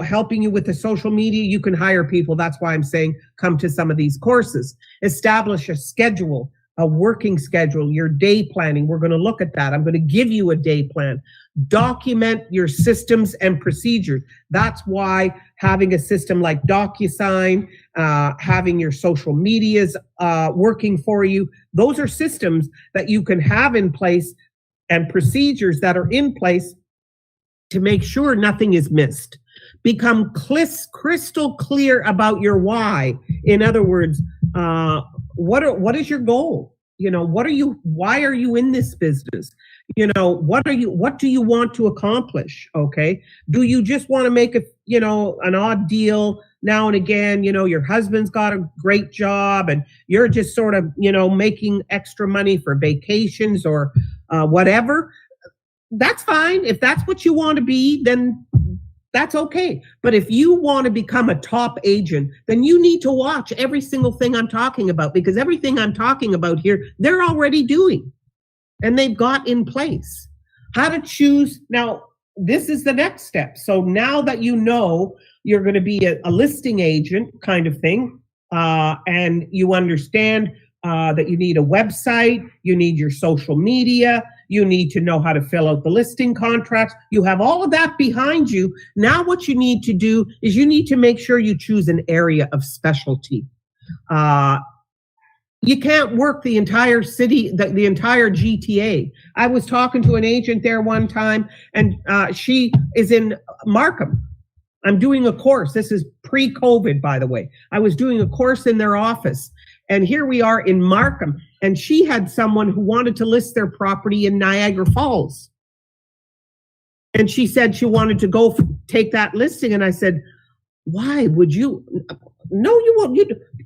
helping you with the social media. You can hire people. That's why I'm saying come to some of these courses. Establish a schedule, a working schedule, your day planning. We're going to look at that. I'm going to give you a day plan. Document your systems and procedures. That's why having a system like DocuSign, having your social medias working for you, those are systems that you can have in place and procedures that are in place to make sure nothing is missed. Become crystal clear about your why. In other words, what is your goal? Why are you in this business? What do you want to accomplish? Okay. Do you just want to make an odd deal now and again? Your husband's got a great job and you're just sort of, making extra money for vacations or whatever. That's fine. If that's what you want to be, then that's okay. But if you want to become a top agent, then you need to watch every single thing I'm talking about, because everything I'm talking about here, they're already doing and they've got in place. How to choose. Now, this is the next step. So now that you're going to be a listing agent kind of thing, and you understand that you need a website, you need your social media, you need to know how to fill out the listing contracts. You have all of that behind you. Now what you need to do is you need to make sure you choose an area of specialty. you can't work the entire city, the entire GTA. I was talking to an agent there one time, and she is in Markham. I'm doing a course. This is pre-COVID, by the way. I was doing a course in their office, and here we are in Markham, and she had someone who wanted to list their property in Niagara Falls. And she said she wanted to go take that listing, and I said, why would you? No, you won't.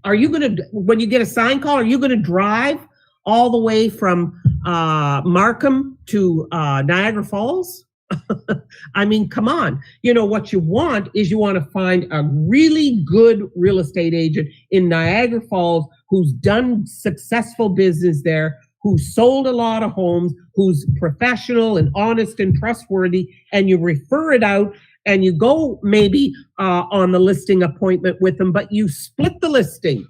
Are you going to, when you get a sign call, are you going to drive all the way from Markham to Niagara Falls? I mean, come on. You know, what you want is you want to find a really good real estate agent in Niagara Falls who's done successful business there, who's sold a lot of homes, who's professional and honest and trustworthy, and you refer it out and you go maybe on the listing appointment with them, but you split the listing.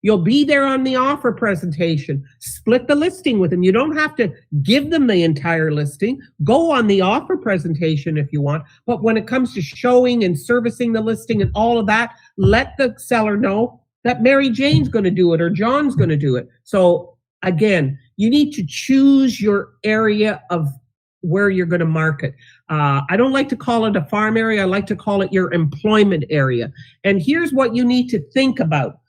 You'll be there on the offer presentation. Split the listing with them. You don't have to give them the entire listing. Go on the offer presentation if you want. But when it comes to showing and servicing the listing and all of that, let the seller know that Mary Jane's going to do it or John's going to do it. So again, you need to choose your area of where you're going to market. I don't like to call it a farm area. I like to call it your employment area. And here's what you need to think about.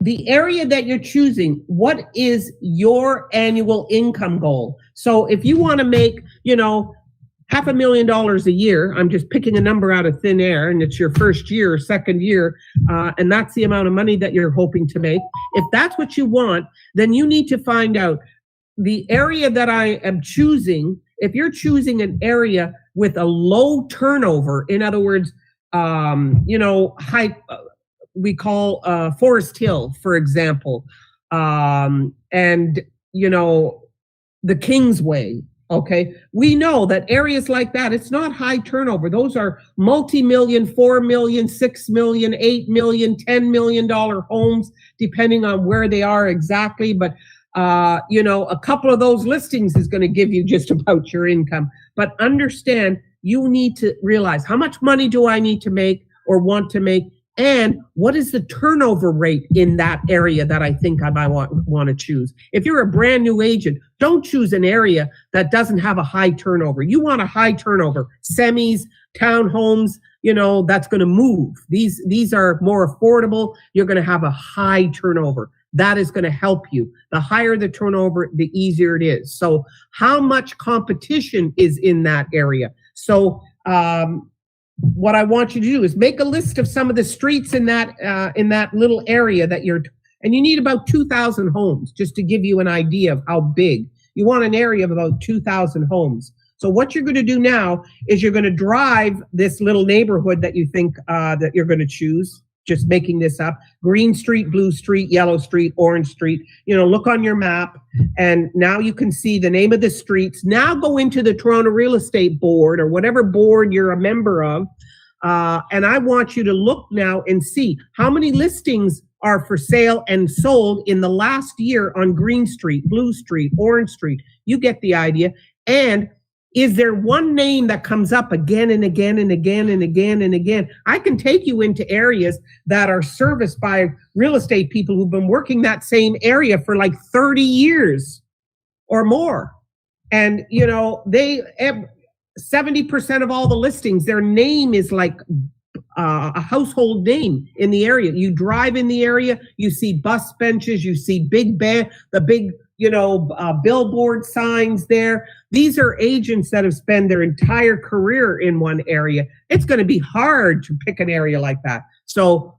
The area that you're choosing, what is your annual income goal? So if you want to make, $500,000 a year, I'm just picking a number out of thin air, and it's your first year or second year, and that's the amount of money that you're hoping to make. If that's what you want, then you need to find out the area that I am choosing. If you're choosing an area with a low turnover, in other words, high, we call Forest Hill, for example, and the Kingsway. Okay, we know that areas like that, it's not high turnover. Those are multi-million, $4 million, $6 million, $8 million, $10 million homes, depending on where they are exactly. But a couple of those listings is going to give you just about your income. But understand, you need to realize, how much money do I need to make or want to make? And what is the turnover rate in that area that I think I might want to choose? If you're a brand new agent, don't choose an area that doesn't have a high turnover. You want a high turnover, semis, townhomes, that's going to move. These are more affordable. You're going to have a high turnover. That is going to help you. The higher the turnover, the easier it is. So how much competition is in that area? So, what I want you to do is make a list of some of the streets in that little area and you need about 2,000 homes, just to give you an idea of how big. You want an area of about 2,000 homes. So what you're going to do now is you're going to drive this little neighborhood that you think that you're going to choose, just making this up: Green Street, Blue Street, Yellow Street, Orange Street. Look on your map, and now you can see the name of the streets. Now go into the Toronto Real Estate Board or whatever board you're a member of, and I want you to look now and see how many listings are for sale and sold in the last year on Green Street, Blue Street, Orange Street. You get the idea. And is there one name that comes up again and again and again and again and again? I can take you into areas that are serviced by real estate people who've been working that same area for like 30 years or more. And, 70% of all the listings, their name is like a household name in the area. You drive in the area, you see bus benches, you see the big billboard signs there. These are agents that have spent their entire career in one area. It's going to be hard to pick an area like that. So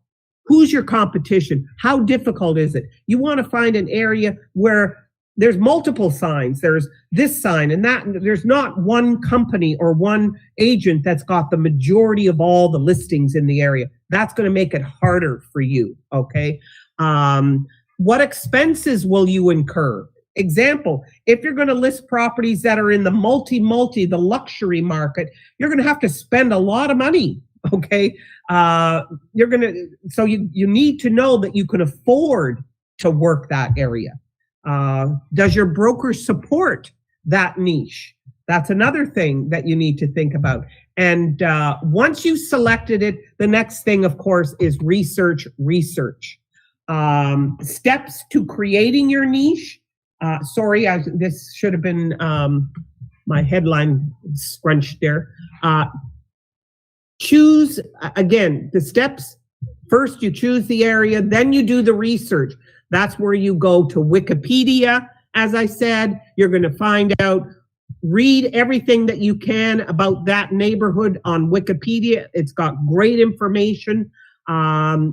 who's your competition? How difficult is it? You want to find an area where there's multiple signs. There's this sign and that. There's not one company or one agent that's got the majority of all the listings in the area. That's going to make it harder for you. Okay. What expenses will you incur? Example, if you're going to list properties that are in the the luxury market, you're going to have to spend a lot of money. Okay. So you need to know that you can afford to work that area. Does your broker support that niche? That's another thing that you need to think about. And once you've selected it, the next thing, of course, is research. Steps to creating your niche. This should have been my headline scrunched there. Choose, again, the steps. First, you choose the area, then you do the research. That's where you go to Wikipedia. As I said, you're going to find out, read everything that you can about that neighborhood on Wikipedia. It's got great information.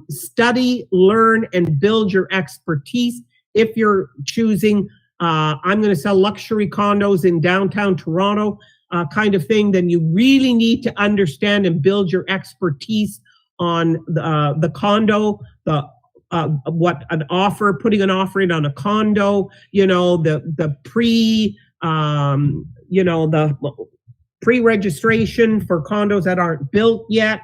Study, learn, and build your expertise. If you're choosing, I'm going to sell luxury condos in downtown Toronto, kind of thing, then you really need to understand and build your expertise on the condo, what an offer, putting an offer in on a condo, the pre-registration for condos that aren't built yet.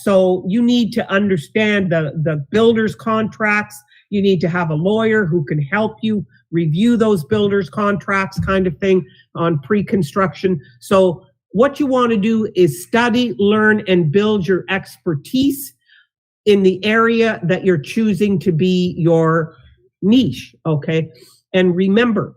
So you need to understand the builder's contracts. You need to have a lawyer who can help you review those builder's contracts, kind of thing, on pre-construction. So what you want to do is study, learn, and build your expertise in the area that you're choosing to be your niche, okay? And remember,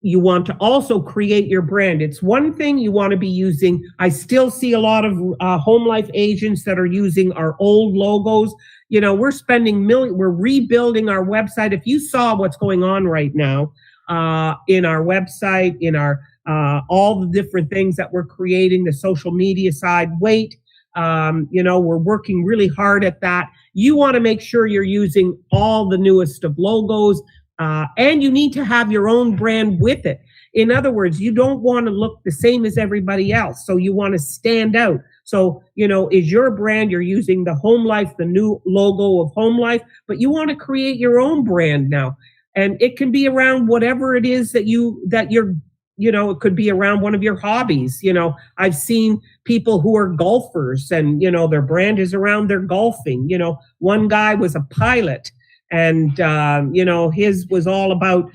you want to also create your brand. It's one thing you want to be using. I still see a lot of HomeLife agents that are using our old logos. We're spending we're rebuilding our website. If you saw what's going on right now in our website, in our all the different things that we're creating, the social media side, we're working really hard at that. You want to make sure you're using all the newest of logos, and you need to have your own brand with it. In other words, you don't want to look the same as everybody else. So you want to stand out. So, is your brand, you're using the HomeLife, the new logo of HomeLife, but you want to create your own brand now. And it can be around whatever it is that you're, it could be around one of your hobbies. I've seen people who are golfers and, their brand is around their golfing. One guy was a pilot and, his was all about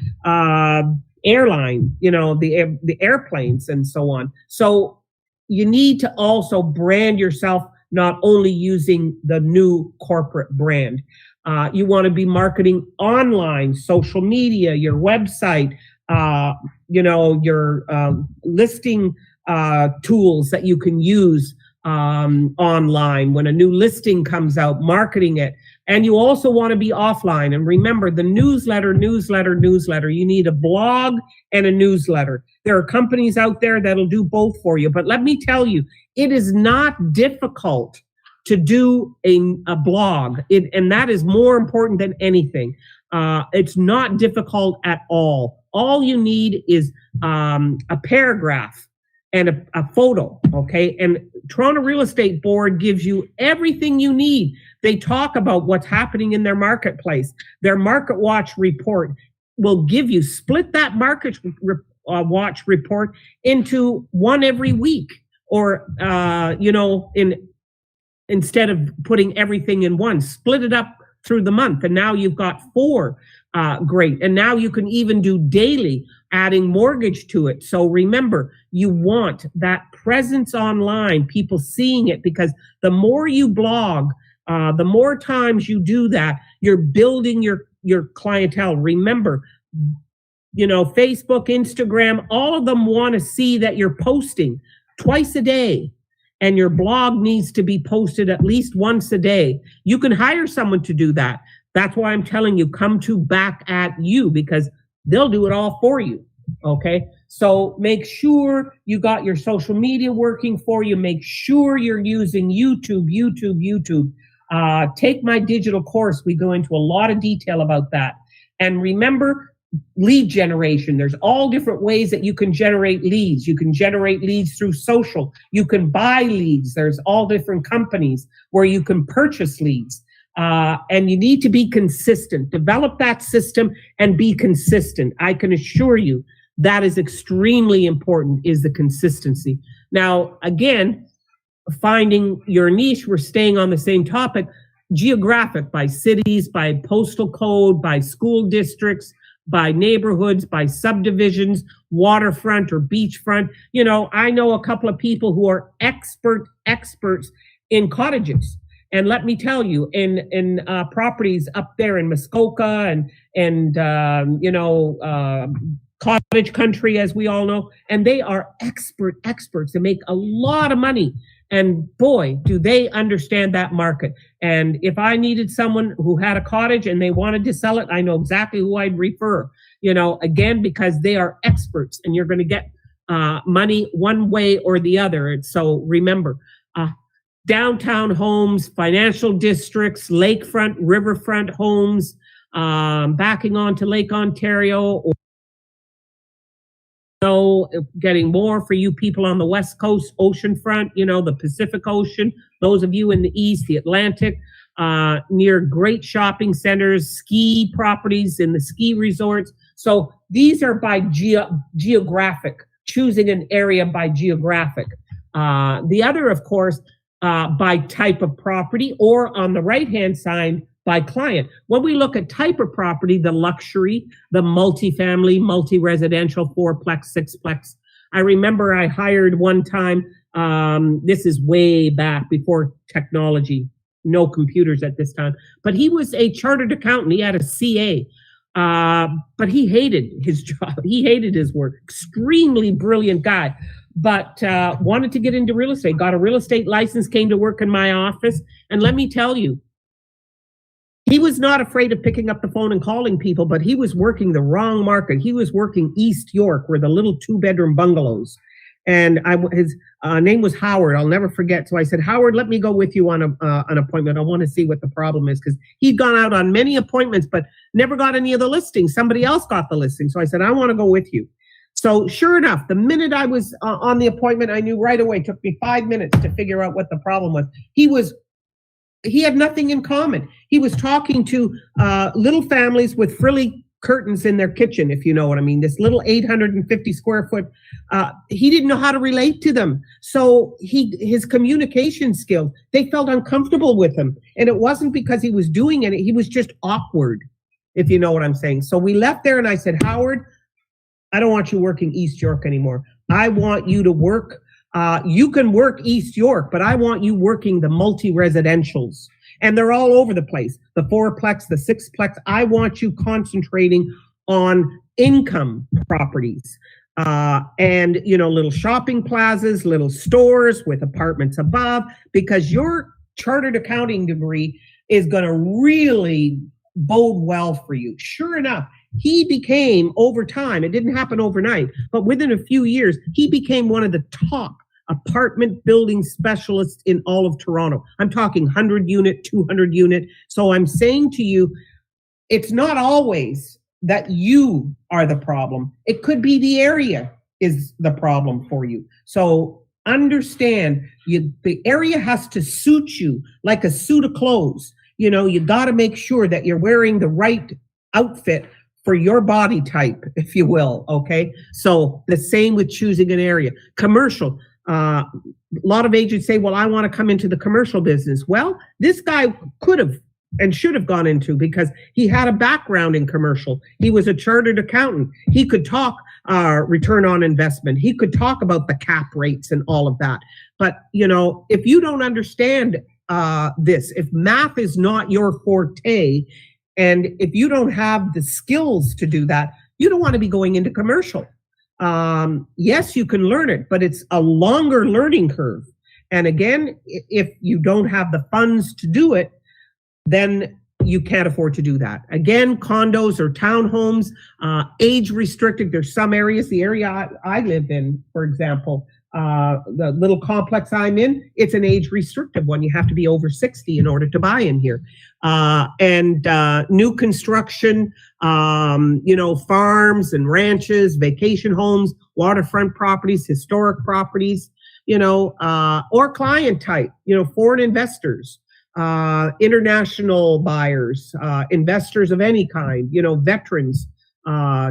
airline, the airplanes and so on. So you need to also brand yourself, not only using the new corporate brand. You want to be marketing online, social media, your website, your listing tools that you can use online when a new listing comes out, marketing it. And you also want to be offline. And remember, the newsletter. You need a blog and a newsletter. There are companies out there that'll do both for you. But let me tell you, it is not difficult to do a blog. And that is more important than anything. It's not difficult at all. All you need is a paragraph and a photo, okay? And Toronto Real Estate Board gives you everything you need. They talk about what's happening in their marketplace. Their Market Watch report will give you, split that Market Watch report into one every week, or, instead of putting everything in one, split it up through the month. And now you've got 4. Great. And now you can even do daily, adding mortgage to it. So remember, you want that presence online, people seeing it, because the more you blog, the more times you do that, you're building your clientele. Remember, Facebook, Instagram, all of them want to see that you're posting twice a day. And your blog needs to be posted at least once a day. You can hire someone to do that. That's why I'm telling you, come to Back at You, because they'll do it all for you. Okay. So make sure you got your social media working for you. Make sure you're using YouTube. Take my digital course. We go into a lot of detail about that. And remember, lead generation. There's all different ways that you can generate leads. You can generate leads through social. You can buy leads. There's all different companies where you can purchase leads. And you need to be consistent. Develop that system and be consistent. I can assure you that is extremely important, is the consistency. Now, again, finding your niche, we're staying on the same topic, geographic, by cities, by postal code, by school districts, by neighborhoods, by subdivisions, waterfront or beachfront. I know a couple of people who are experts in cottages. And let me tell you, in properties up there in Muskoka and cottage country, as we all know, and they are experts. They make a lot of money. And boy, do they understand that market. And if I needed someone who had a cottage and they wanted to sell it, I know exactly who I'd refer, again, because they are experts and you're going to get money one way or the other. And so remember, downtown homes, financial districts, lakefront, riverfront homes, backing onto Lake Ontario, getting more for you people on the West Coast, oceanfront, the Pacific Ocean, those of you in the East, the Atlantic, near great shopping centers, ski properties in the ski resorts. So these are by geographic, choosing an area by geographic. The other, of course, by type of property, or on the right-hand side, by client. When we look at type of property, the luxury, the multifamily, multi-residential, fourplex, sixplex. I remember I hired one time, this is way back before technology, no computers at this time, but he was a chartered accountant. He had a CA, but he hated his job. He hated his work. Extremely brilliant guy, but wanted to get into real estate, got a real estate license, came to work in my office. And let me tell you, he was not afraid of picking up the phone and calling people, but he was working the wrong market. He was working East York, where the little 2-bedroom bungalows. And his name was Howard. I'll never forget. So I said, Howard, let me go with you on an appointment. I want to see what the problem is, because he'd gone out on many appointments, but never got any of the listings. Somebody else got the listing. So I said, I want to go with you. So sure enough, the minute I was on the appointment, I knew right away. It took me 5 minutes to figure out what the problem was. He had nothing in common. He was talking to little families with frilly curtains in their kitchen, if you know what I mean. This little 850 square foot, he didn't know how to relate to them. So his communication skills, they felt uncomfortable with him. And it wasn't because he was doing it, he was just awkward, if you know what I'm saying. So we left there and I said, Howard, I don't want you working East York anymore. I want you to work, you can work East York, but I want you working the multi-residentials. And they're all over the place. The fourplex, the sixplex. I want you concentrating on income properties. And, little shopping plazas, little stores with apartments above, because your chartered accounting degree is going to really bode well for you. Sure enough, he became, over time, it didn't happen overnight, but within a few years, he became one of the top apartment building specialists in all of Toronto. I'm talking 100 unit, 200 unit. So I'm saying to you, it's not always that you are the problem. It could be the area is the problem for you. So understand, the area has to suit you like a suit of clothes. You got to make sure that you're wearing the right outfit for your body type, if you will. Okay. So the same with choosing an area. Commercial. A lot of agents say, well, I want to come into the commercial business. Well, this guy could have and should have gone into, because he had a background in commercial. He was a chartered accountant. He could talk return on investment. He could talk about the cap rates and all of that. But, if you don't understand this, if math is not your forte, and if you don't have the skills to do that, you don't want to be going into commercial. Yes, you can learn it, but it's a longer learning curve. And again, if you don't have the funds to do it, then you can't afford to do that. Again, condos or townhomes, age restricted. There's some areas, the area I live in, for example, the little complex I'm in, it's an age restrictive one. You have to be over 60 in order to buy in here. And new construction, farms and ranches, vacation homes, waterfront properties, historic properties, or client type, foreign investors, international buyers, investors of any kind, veterans,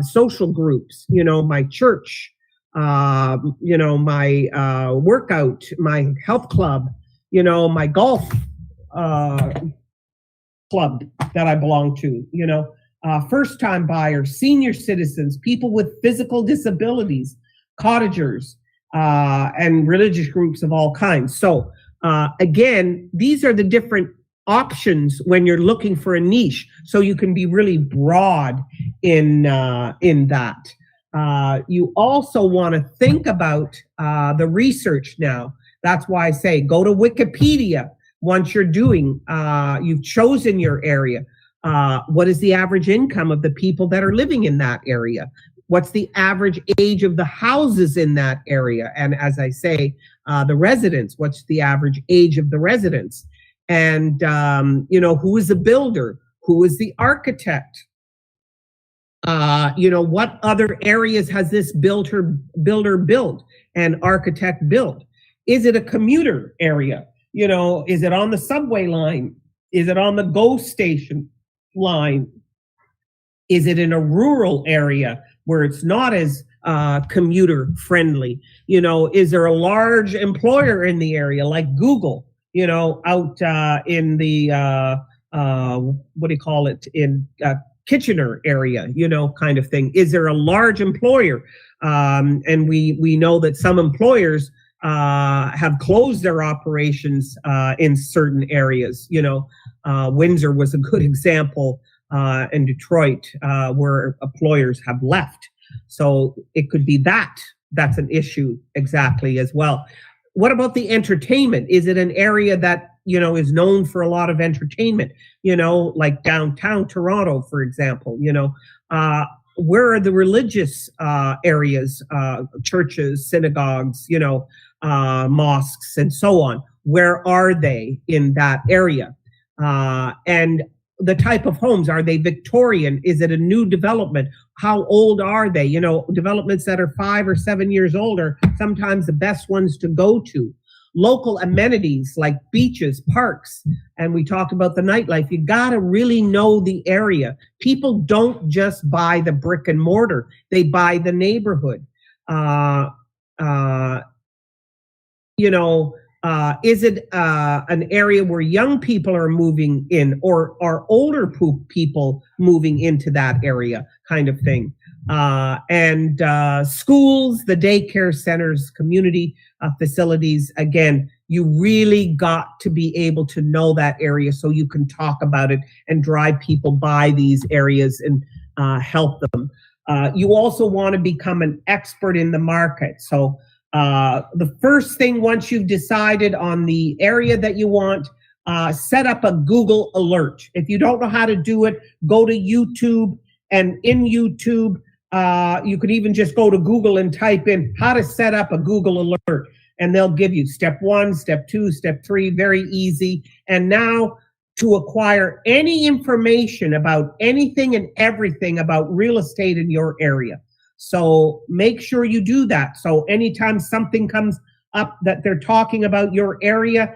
social groups, my church, my workout, my health club, my golf club that I belong to, first-time buyers, senior citizens, people with physical disabilities, cottagers, and religious groups of all kinds. So Again, these are the different options when you're looking for a niche, so you can be really broad in that. You also want to think about the research now. That's why I say go to Wikipedia once you're doing, you've chosen your area. What is the average income of the people that are living in that area? What's the average age of the houses in that area? And as I say, the residents, what's the average age of the residents? And, who is the builder? Who is the architect? What other areas has this builder built and architect built? Is it a commuter area? Is it on the subway line? Is it on the GO station line? Is it in a rural area where it's not as commuter friendly? Is there a large employer in the area like Google, out in the, in Kitchener area, kind of thing? Is there a large employer? And we know that some employers have closed their operations in certain areas. Windsor was a good example in Detroit where employers have left. So it could be that's an issue exactly as well. What about the entertainment? Is it an area that, is known for a lot of entertainment, like downtown Toronto, for example? Where are the religious areas, churches, synagogues, mosques, and so on? Where are they in that area? And the type of homes, are they Victorian? Is it a new development? How old are they? Developments that are 5 or 7 years old are sometimes the best ones to go to. Local amenities like beaches, parks, and we talked about the nightlife. You got to really know the area. People don't just buy the brick and mortar, they buy the neighborhood. Is it an area where young people are moving in, or are older people moving into that area, kind of thing? And schools, the daycare centers, community facilities. Again, you really got to be able to know that area so you can talk about it and drive people by these areas and help them. You also want to become an expert in the market. So the first thing, once you've decided on the area that you want, set up a Google alert. If you don't know how to do it, go to YouTube, and in YouTube, you could even just go to Google and type in how to set up a Google alert, and they'll give you step 1, step 2, step 3, very easy. And now, to acquire any information about anything and everything about real estate in your area. So make sure you do that. So anytime something comes up that they're talking about your area,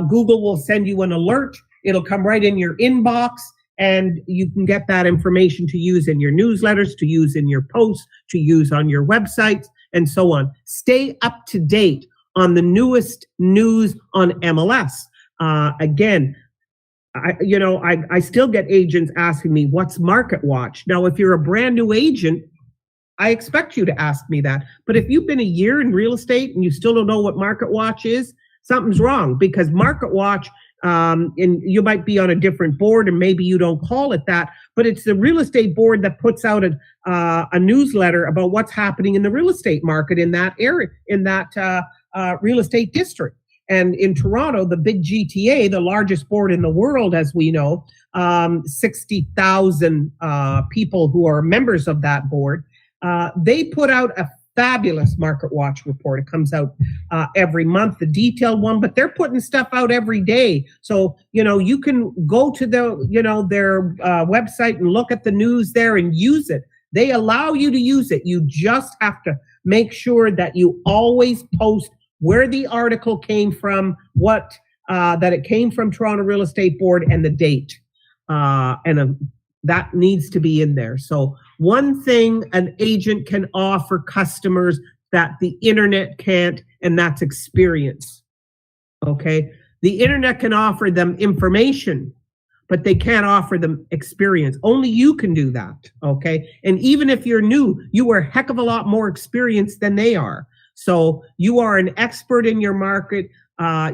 Google will send you an alert. It'll come right in your inbox, and you can get that information to use in your newsletters, to use in your posts, to use on your websites, and so on. Stay up to date on the newest news on MLS. Again, I still get agents asking me, what's Market Watch? Now, if you're a brand new agent, I expect you to ask me that. But if you've been a year in real estate and you still don't know what Market Watch is, something's wrong, because Market Watch, and you might be on a different board and maybe you don't call it that, but it's the real estate board that puts out a newsletter about what's happening in the real estate market in that area, in that real estate district. And in Toronto, the big GTA, the largest board in the world, as we know, 60,000 people who are members of that board, they put out a fabulous Market Watch report. It comes out every month, the detailed one, but they're putting stuff out every day. So, you can go to their website and look at the news there and use it. They allow you to use it. You just have to make sure that you always post where the article came from, that it came from Toronto Real Estate Board, and the date. That needs to be in there. So one thing an agent can offer customers that the internet can't, and that's experience. Okay? The internet can offer them information, but they can't offer them experience. Only you can do that. Okay? And even if you're new, you are a heck of a lot more experienced than they are. So you are an expert in your market.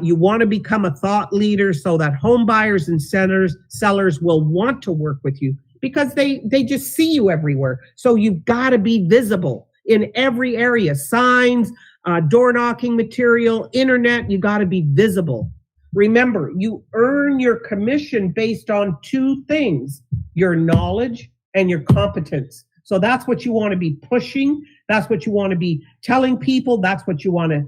You want to become a thought leader so that home buyers and sellers will want to work with you because they just see you everywhere. So you've got to be visible in every area, signs, door knocking material, internet, you got to be visible. Remember, you earn your commission based on two things, your knowledge and your competence. So that's what you want to be pushing. That's what you want to be telling people. That's what you want to,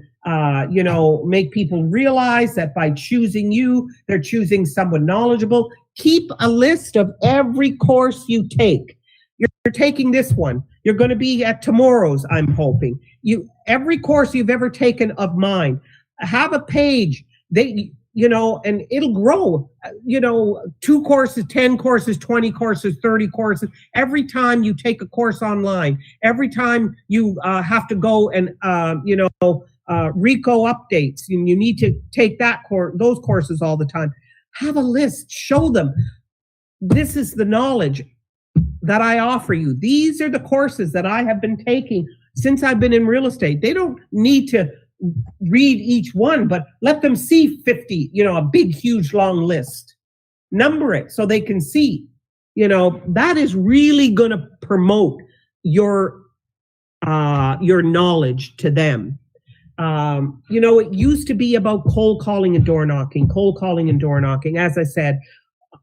make people realize that by choosing you, they're choosing someone knowledgeable. Keep a list of every course you take. You're taking this one. You're going to be at tomorrow's, I'm hoping. Every course you've ever taken of mine, have a page. And it'll grow, 2 courses, 10 courses, 20 courses, 30 courses. Every time you take a course online, every time you have to go and, RICO updates, you need to take those courses all the time. Have a list, show them. This is the knowledge that I offer you. These are the courses that I have been taking since I've been in real estate. They don't need to read each one, but let them see 50, a big, huge, long list. Number it so they can see, that is really going to promote your knowledge to them. It used to be about cold calling and door knocking. As I said,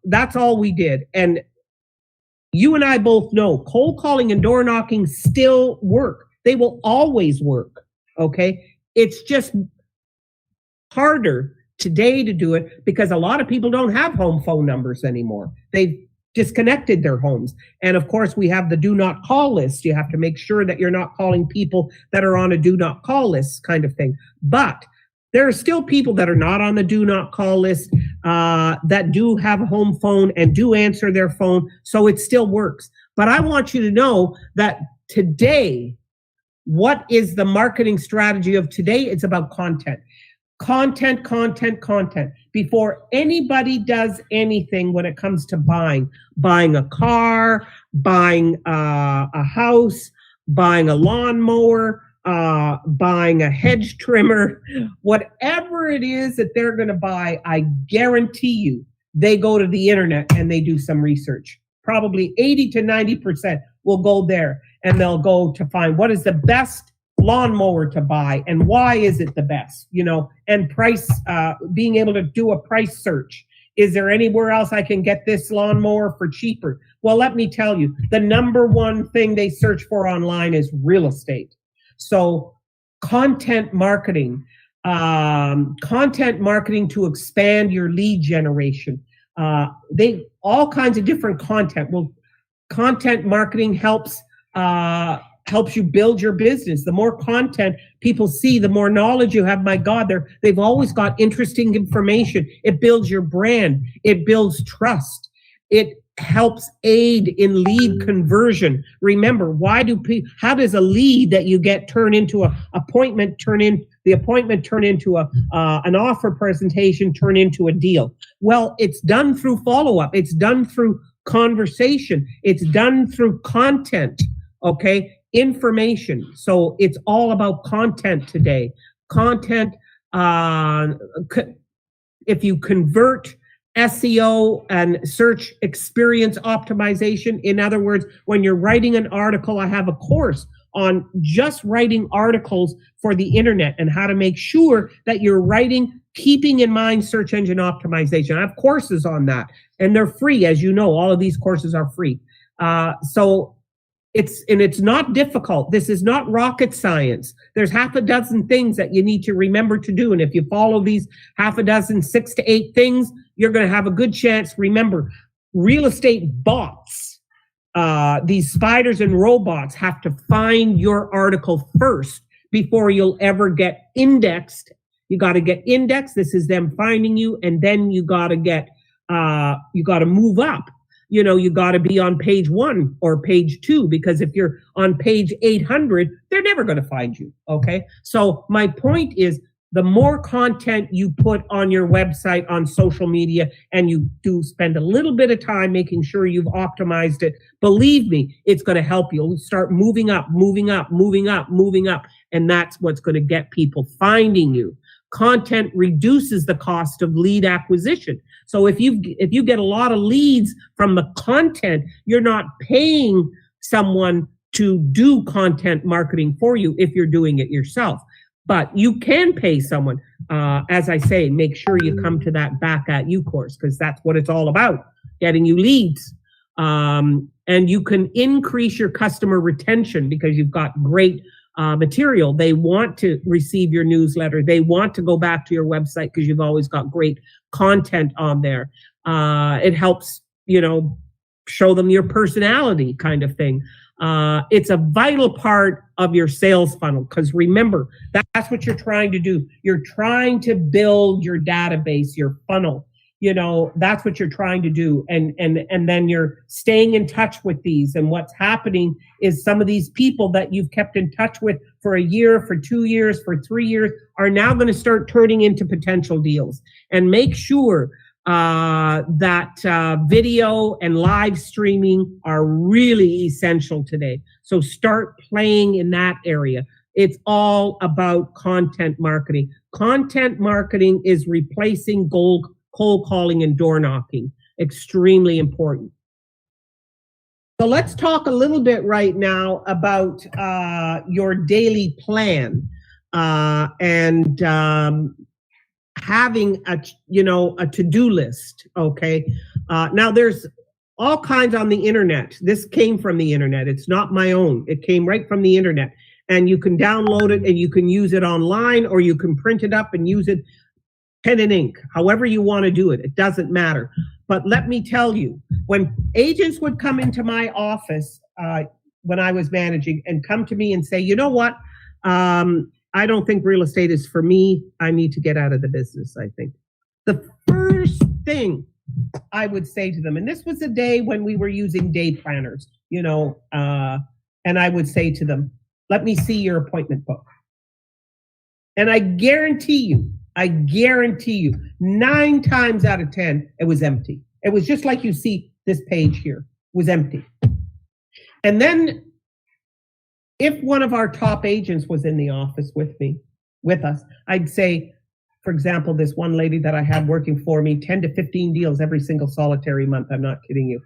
that's all we did. And you and I both know cold calling and door knocking still work. They will always work. Okay. It's just harder today to do it because a lot of people don't have home phone numbers anymore. They've disconnected their homes. And of course, we have the do not call list. You have to make sure that you're not calling people that are on a do not call list kind of thing. But there are still people that are not on the do not call list that do have a home phone and do answer their phone. So it still works. But I want you to know that today, what is the marketing strategy of today? It's about content. Content. Before anybody does anything when it comes to buying a car, buying a house, buying a lawnmower, buying a hedge trimmer, whatever it is that they're going to buy, I guarantee you, they go to the internet and they do some research. Probably 80 to 90% will go there and they'll go to find what is the best lawnmower to buy and why is it the best, and price, being able to do a price search. Is there anywhere else I can get this lawnmower for cheaper? Well, let me tell you, the number one thing they search for online is real estate. So content marketing to expand your lead generation. All kinds of different content. Well, content marketing helps you build your business. The more content people see, the more knowledge you have. My God, they've always got interesting information. It builds your brand. It builds trust. It helps aid in lead conversion. Remember, how does a lead that you get turn into an appointment, turn into an offer presentation, turn into a deal? Well, it's done through follow-up. It's done through conversation. It's done through content, okay? Information. So it's all about content today. Content, if you convert SEO and search experience optimization, in other words, when you're writing an article, I have a course on just writing articles for the internet and how to make sure that you're writing, keeping in mind search engine optimization. I have courses on that and they're free. As you know, all of these courses are free. So it's not difficult. This is not rocket science. There's half a dozen things that you need to remember to do. And if you follow these half a dozen, 6 to 8 things, you're going to have a good chance. Remember, real estate bots, these spiders and robots have to find your article first before you'll ever get indexed. You got to get indexed. This is them finding you. And then you got to move up. You got to be on page 1 or page 2, because if you're on page 800, they're never going to find you. Okay. So my point is, the more content you put on your website, on social media, and you do spend a little bit of time making sure you've optimized it, believe me, it's going to help you. You'll start moving up. And that's what's going to get people finding you. content reduces the cost of lead acquisition. So if you get a lot of leads from the content, you're not paying someone to do content marketing for you if you're doing it yourself. But you can pay someone. As I say, make sure you come to that Back at You course, because that's what it's all about, getting you leads. And you can increase your customer retention because you've got great material. They want to receive your newsletter. They want to go back to your website because you've always got great content on there. It helps, show them your personality kind of thing. It's a vital part of your sales funnel, because remember, that's what you're trying to do. You're trying to build your database, your funnel. That's what you're trying to do. And then you're staying in touch with these. And what's happening is some of these people that you've kept in touch with for a year, for 2 years, for 3 years are now going to start turning into potential deals. And make sure that video and live streaming are really essential today. So start playing in that area. It's all about content marketing. Content marketing is replacing cold calling and door knocking. Extremely important. So let's talk a little bit right now about your daily plan and having a to-do list. Okay. Now there's all kinds on the internet. This came from the internet. It's not my own. It came right from the internet, and you can download it and you can use it online, or you can print it up and use it pen and ink, however you want to do it. It doesn't matter. But let me tell you, when agents would come into my office when I was managing and come to me and say, you know what, I don't think real estate is for me. I need to get out of the business, I think. The first thing I would say to them, and this was a day when we were using day planners, and I would say to them, let me see your appointment book. And I guarantee you, 9 times out of 10, it was empty. It was just like you see this page here, it was empty. And then if one of our top agents was in the office with us, I'd say, for example, this one lady that I had working for me, 10 to 15 deals every single solitary month. I'm not kidding you.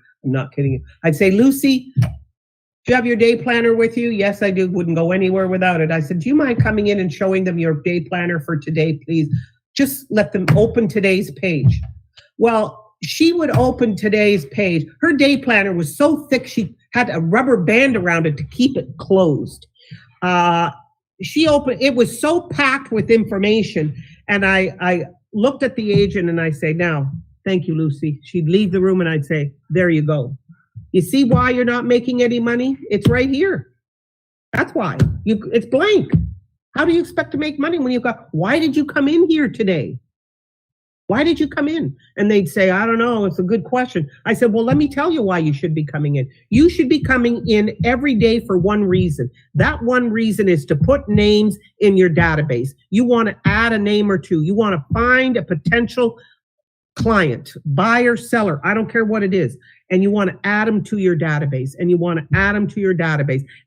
I'd say, Lucy, do you have your day planner with you? Yes, I do. Wouldn't go anywhere without it. I said, do you mind coming in and showing them your day planner for today, please? Just let them open today's page. Well, she would open today's page. Her day planner was so thick, she had a rubber band around it to keep it closed. It was so packed with information. And I looked at the agent and I say, now, thank you, Lucy. She'd leave the room and I'd say, there you go. You see why you're not making any money? It's right here. That's why. It's blank. How do you expect to make money when why did you come in here today? Why did you come in? And they'd say, I don't know. It's a good question. I said, well, let me tell you why you should be coming in. You should be coming in every day for one reason. That one reason is to put names in your database. You want to add a name or two. You want to find a potential client, buyer, seller. I don't care what it is. And you want to add them to your database, and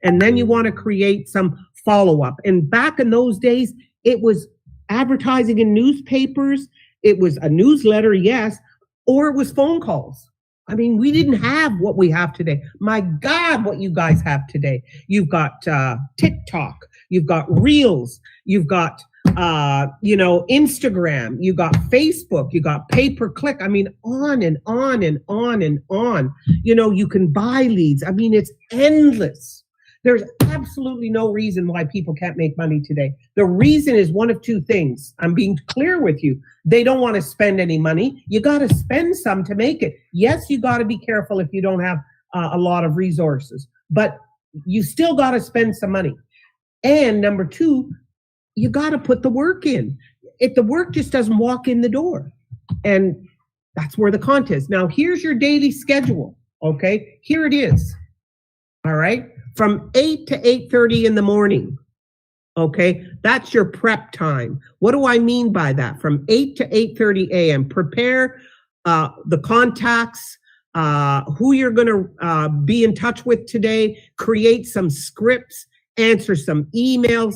And then you want to create some follow-up. And back in those days, it was advertising in newspapers. It was a newsletter, yes, or it was phone calls. I mean, we didn't have what we have today. My God, what you guys have today. You've got TikTok, you've got Reels, you've got, Instagram, you got Facebook, you got pay-per-click. I mean, on and on and on and on. You can buy leads. I mean, it's endless. There's absolutely no reason why people can't make money today. The reason is one of two things. I'm being clear with you. They don't want to spend any money. You got to spend some to make it. Yes, you got to be careful if you don't have a lot of resources, but you still got to spend some money. And number two, you got to put the work in. If the work just doesn't walk in the door, and that's where the content is. Now, here's your daily schedule. Okay, here it is. All right. From 8 to 8:30 in the morning. Okay, that's your prep time. What do I mean by that? From 8 to 8:30 a.m. Prepare the contacts, who you're going to be in touch with today. Create some scripts, answer some emails,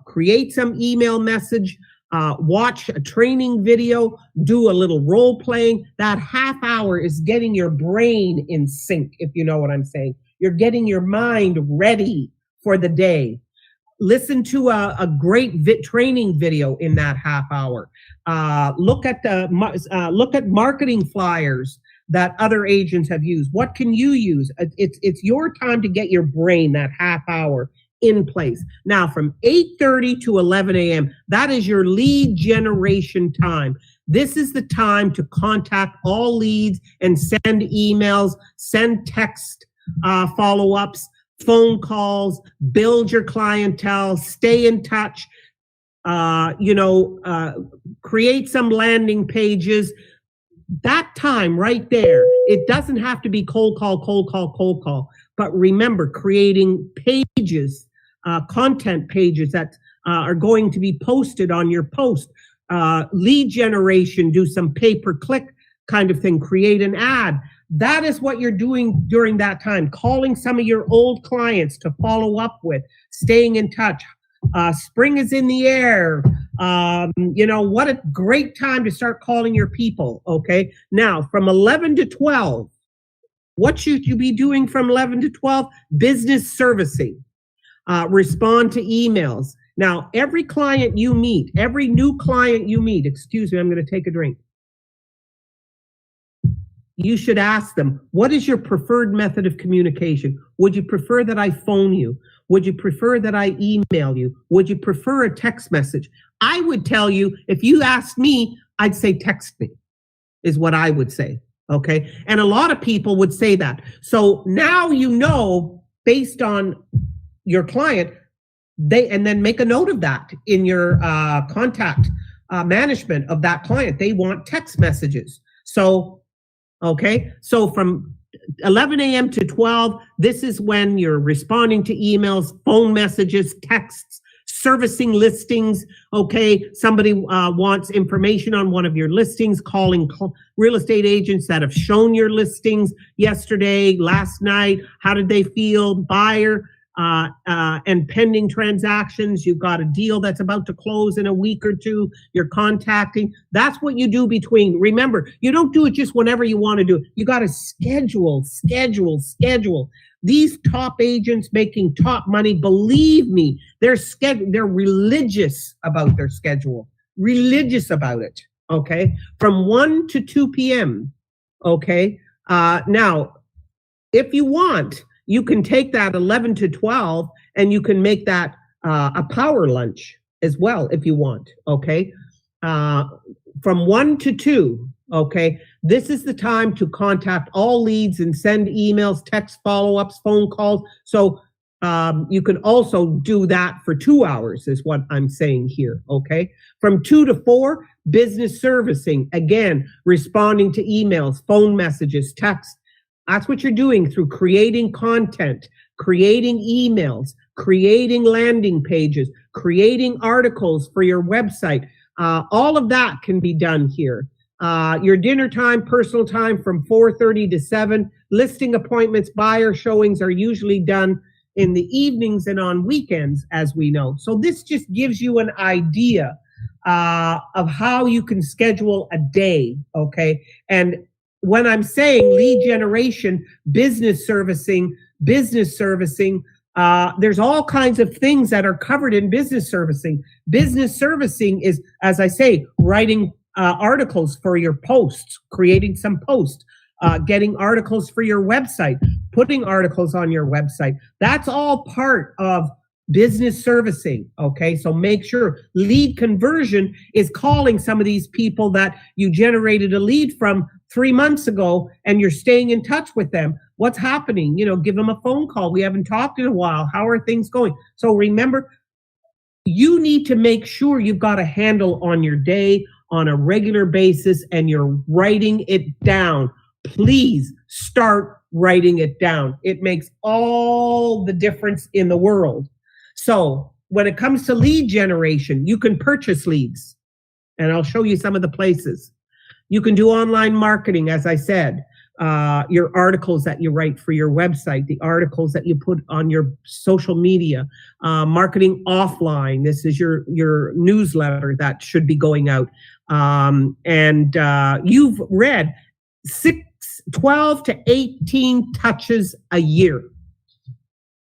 create some email message, watch a training video, do a little role playing. That half hour is getting your brain in sync, if you know what I'm saying. You're getting your mind ready for the day. Listen to a great training video in that half hour. Look at marketing flyers that other agents have used. What can you use? It's your time to get your brain that half hour in place. Now, from 8:30 to 11 a.m., that is your lead generation time. This is the time to contact all leads and send emails, send text follow-ups, phone calls, build your clientele, stay in touch, create some landing pages. That time right there, it doesn't have to be cold call. But remember, creating pages, content pages that are going to be posted on your post, lead generation, do some pay-per-click kind of thing, create an ad. That is what you're doing during that time, calling some of your old clients to follow up with, staying in touch. Spring is in the air. What a great time to start calling your people, okay? Now, from 11 to 12, what should you be doing from 11 to 12? Business servicing. Respond to emails. Now, every client you meet, every new client you meet, excuse me, I'm going to take a drink. You should ask them, what is your preferred method of communication? Would you prefer that I phone you? Would you prefer that I email you? Would you prefer a text message? I would tell you, if you asked me, I'd say text me, is what I would say, okay? And a lot of people would say that. So now you know, based on your client, and then make a note of that in your contact management of that client. They want text messages. So from 11 a.m. to 12, this is when you're responding to emails, phone messages, texts, servicing listings. Okay, somebody wants information on one of your listings, calling real estate agents that have shown your listings yesterday, last night. How did they feel? Buyer and pending transactions. You've got a deal that's about to close in a week or two. You're contacting. That's what you do between. Remember, you don't do it just whenever you want to do it. You got to schedule. These top agents making top money, believe me, they're religious about their schedule, religious about it. Okay, from 1 to 2 p.m. Okay, now, if you want, you can take that 11 to 12 and you can make that a power lunch as well if you want, okay? From 1 to 2, okay? This is the time to contact all leads and send emails, text follow-ups, phone calls. So you can also do that for 2 hours is what I'm saying here, okay? From 2 to 4, business servicing. Again, responding to emails, phone messages, text. That's what you're doing through creating content, creating emails, creating landing pages, creating articles for your website. All of that can be done here. Your dinner time, personal time from 4:30 to 7. Listing appointments, buyer showings are usually done in the evenings and on weekends, as we know. So this just gives you an idea of how you can schedule a day, okay? And when I'm saying lead generation, business servicing, there's all kinds of things that are covered in business servicing. Business servicing is, as I say, writing articles for your posts, creating some posts, getting articles for your website, putting articles on your website. That's all part of business servicing, okay? So make sure lead conversion is calling some of these people that you generated a lead from 3 months ago and you're staying in touch with them. What's happening? Give them a phone call. We haven't talked in a while. How are things going? So remember, you need to make sure you've got a handle on your day on a regular basis and you're writing it down. Please start writing it down. It makes all the difference in the world. So when it comes to lead generation, you can purchase leads, and I'll show you some of the places. You can do online marketing, as I said. your articles that you write for your website, the articles that you put on your social media, marketing offline. This is your newsletter that should be going out. And you've read 12 to 18 touches a year.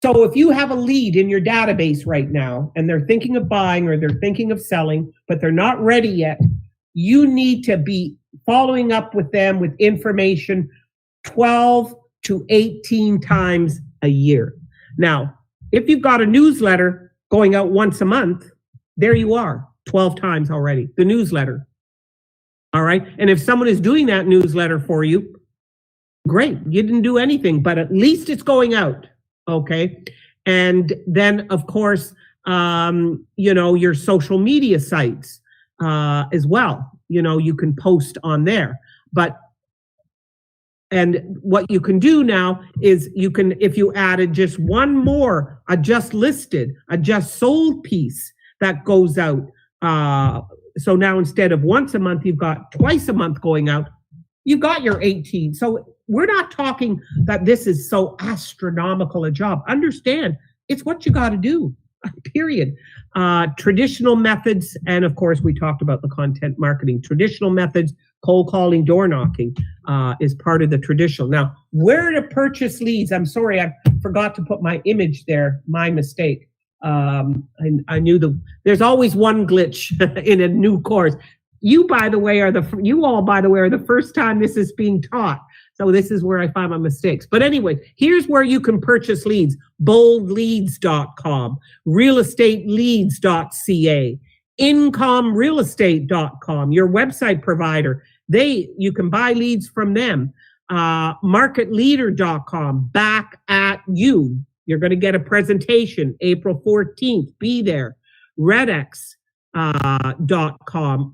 So if you have a lead in your database right now and they're thinking of buying or they're thinking of selling, but they're not ready yet, you need to be following up with them with information 12 to 18 times a year. Now, if you've got a newsletter going out once a month, there you are, 12 times already, the newsletter. All right. And if someone is doing that newsletter for you, great. You didn't do anything, but at least it's going out. Okay. And then, of course, your social media sites as well. You can post on there. And what you can do now is if you added just one more, a just listed, a just sold piece that goes out. So now instead of once a month, you've got twice a month going out. You've got your 18. So we're not talking that this is so astronomical a job. Understand, it's what you got to do, period. Traditional methods, and of course, we talked about the content marketing. Traditional methods, cold calling, door knocking is part of the traditional. Now, where to purchase leads? I'm sorry, I forgot to put my image there. My mistake. I knew there's always one glitch in a new course. You all, by the way, are the first time this is being taught. So this is where I find my mistakes. But anyway, here's where you can purchase leads. boldleads.com, realestateleads.ca, incomrealestate.com, your website provider. You can buy leads from them. Marketleader.com, back at you. You're going to get a presentation April 14th. Be there. Redex.com,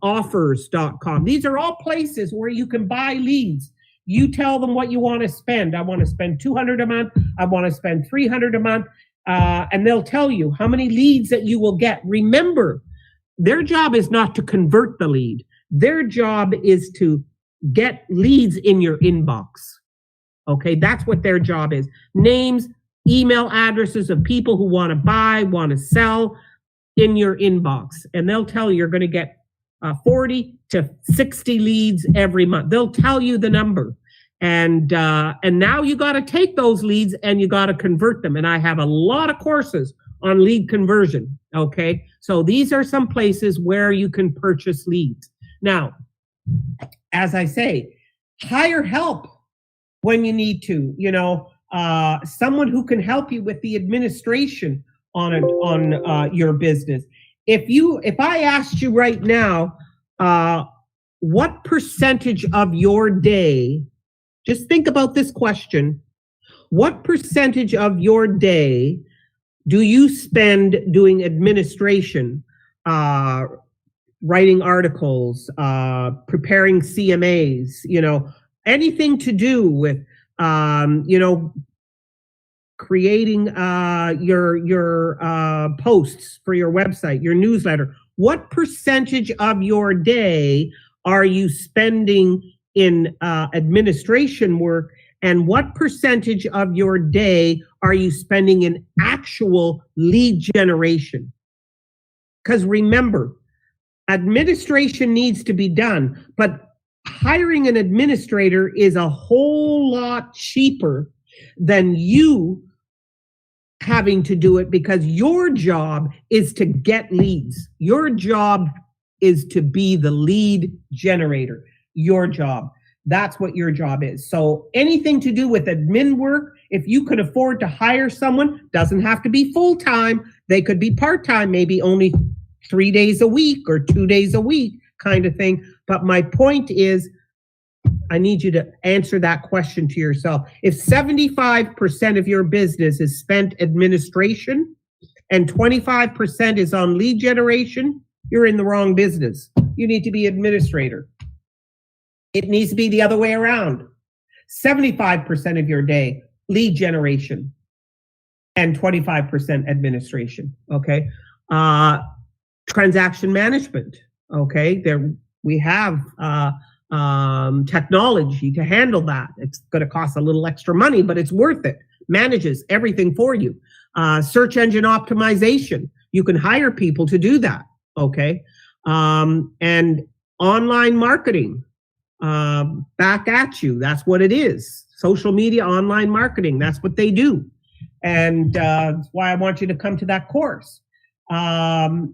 offers.com. These are all places where you can buy leads. You tell them what you want to spend. I want to spend $200 a month. I want to spend $300 a month. And they'll tell you how many leads that you will get. Remember, their job is not to convert the lead. Their job is to get leads in your inbox. Okay, that's what their job is. Names, email addresses of people who want to buy, want to sell in your inbox. And they'll tell you you're going to get 40 to 60 leads every month. They'll tell you the number. And now you got to take those leads and you got to convert them. And I have a lot of courses on lead conversion. Okay. So these are some places where you can purchase leads. Now, as I say, hire help when you need to, someone who can help you with the administration on your business. If I asked you right now, what percentage of your day, just think about this question, what percentage of your day do you spend doing administration, writing articles, preparing CMAs, anything to do with, creating your posts for your website, your newsletter? What percentage of your day are you spending in administration work, and what percentage of your day are you spending in actual lead generation? Because remember, administration needs to be done, but hiring an administrator is a whole lot cheaper than you having to do it, because your job is to get leads. Your job is to be the lead generator. Your job. That's what your job is. So anything to do with admin work, if you can afford to hire someone, doesn't have to be full-time. They could be part-time, maybe only 3 days a week or 2 days a week kind of thing. But my point is, I need you to answer that question to yourself. If 75% of your business is spent administration and 25% is on lead generation, you're in the wrong business. You need to be administrator. It needs to be the other way around. 75% of your day, lead generation, and 25% administration, okay? Transaction management, okay? There we have technology to handle that. It's going to cost a little extra money, but it's worth it. Manages everything for you. Search engine optimization. You can hire people to do that. Okay. And online marketing, back at you. That's what it is. Social media, online marketing. That's what they do. And that's why I want you to come to that course. Lead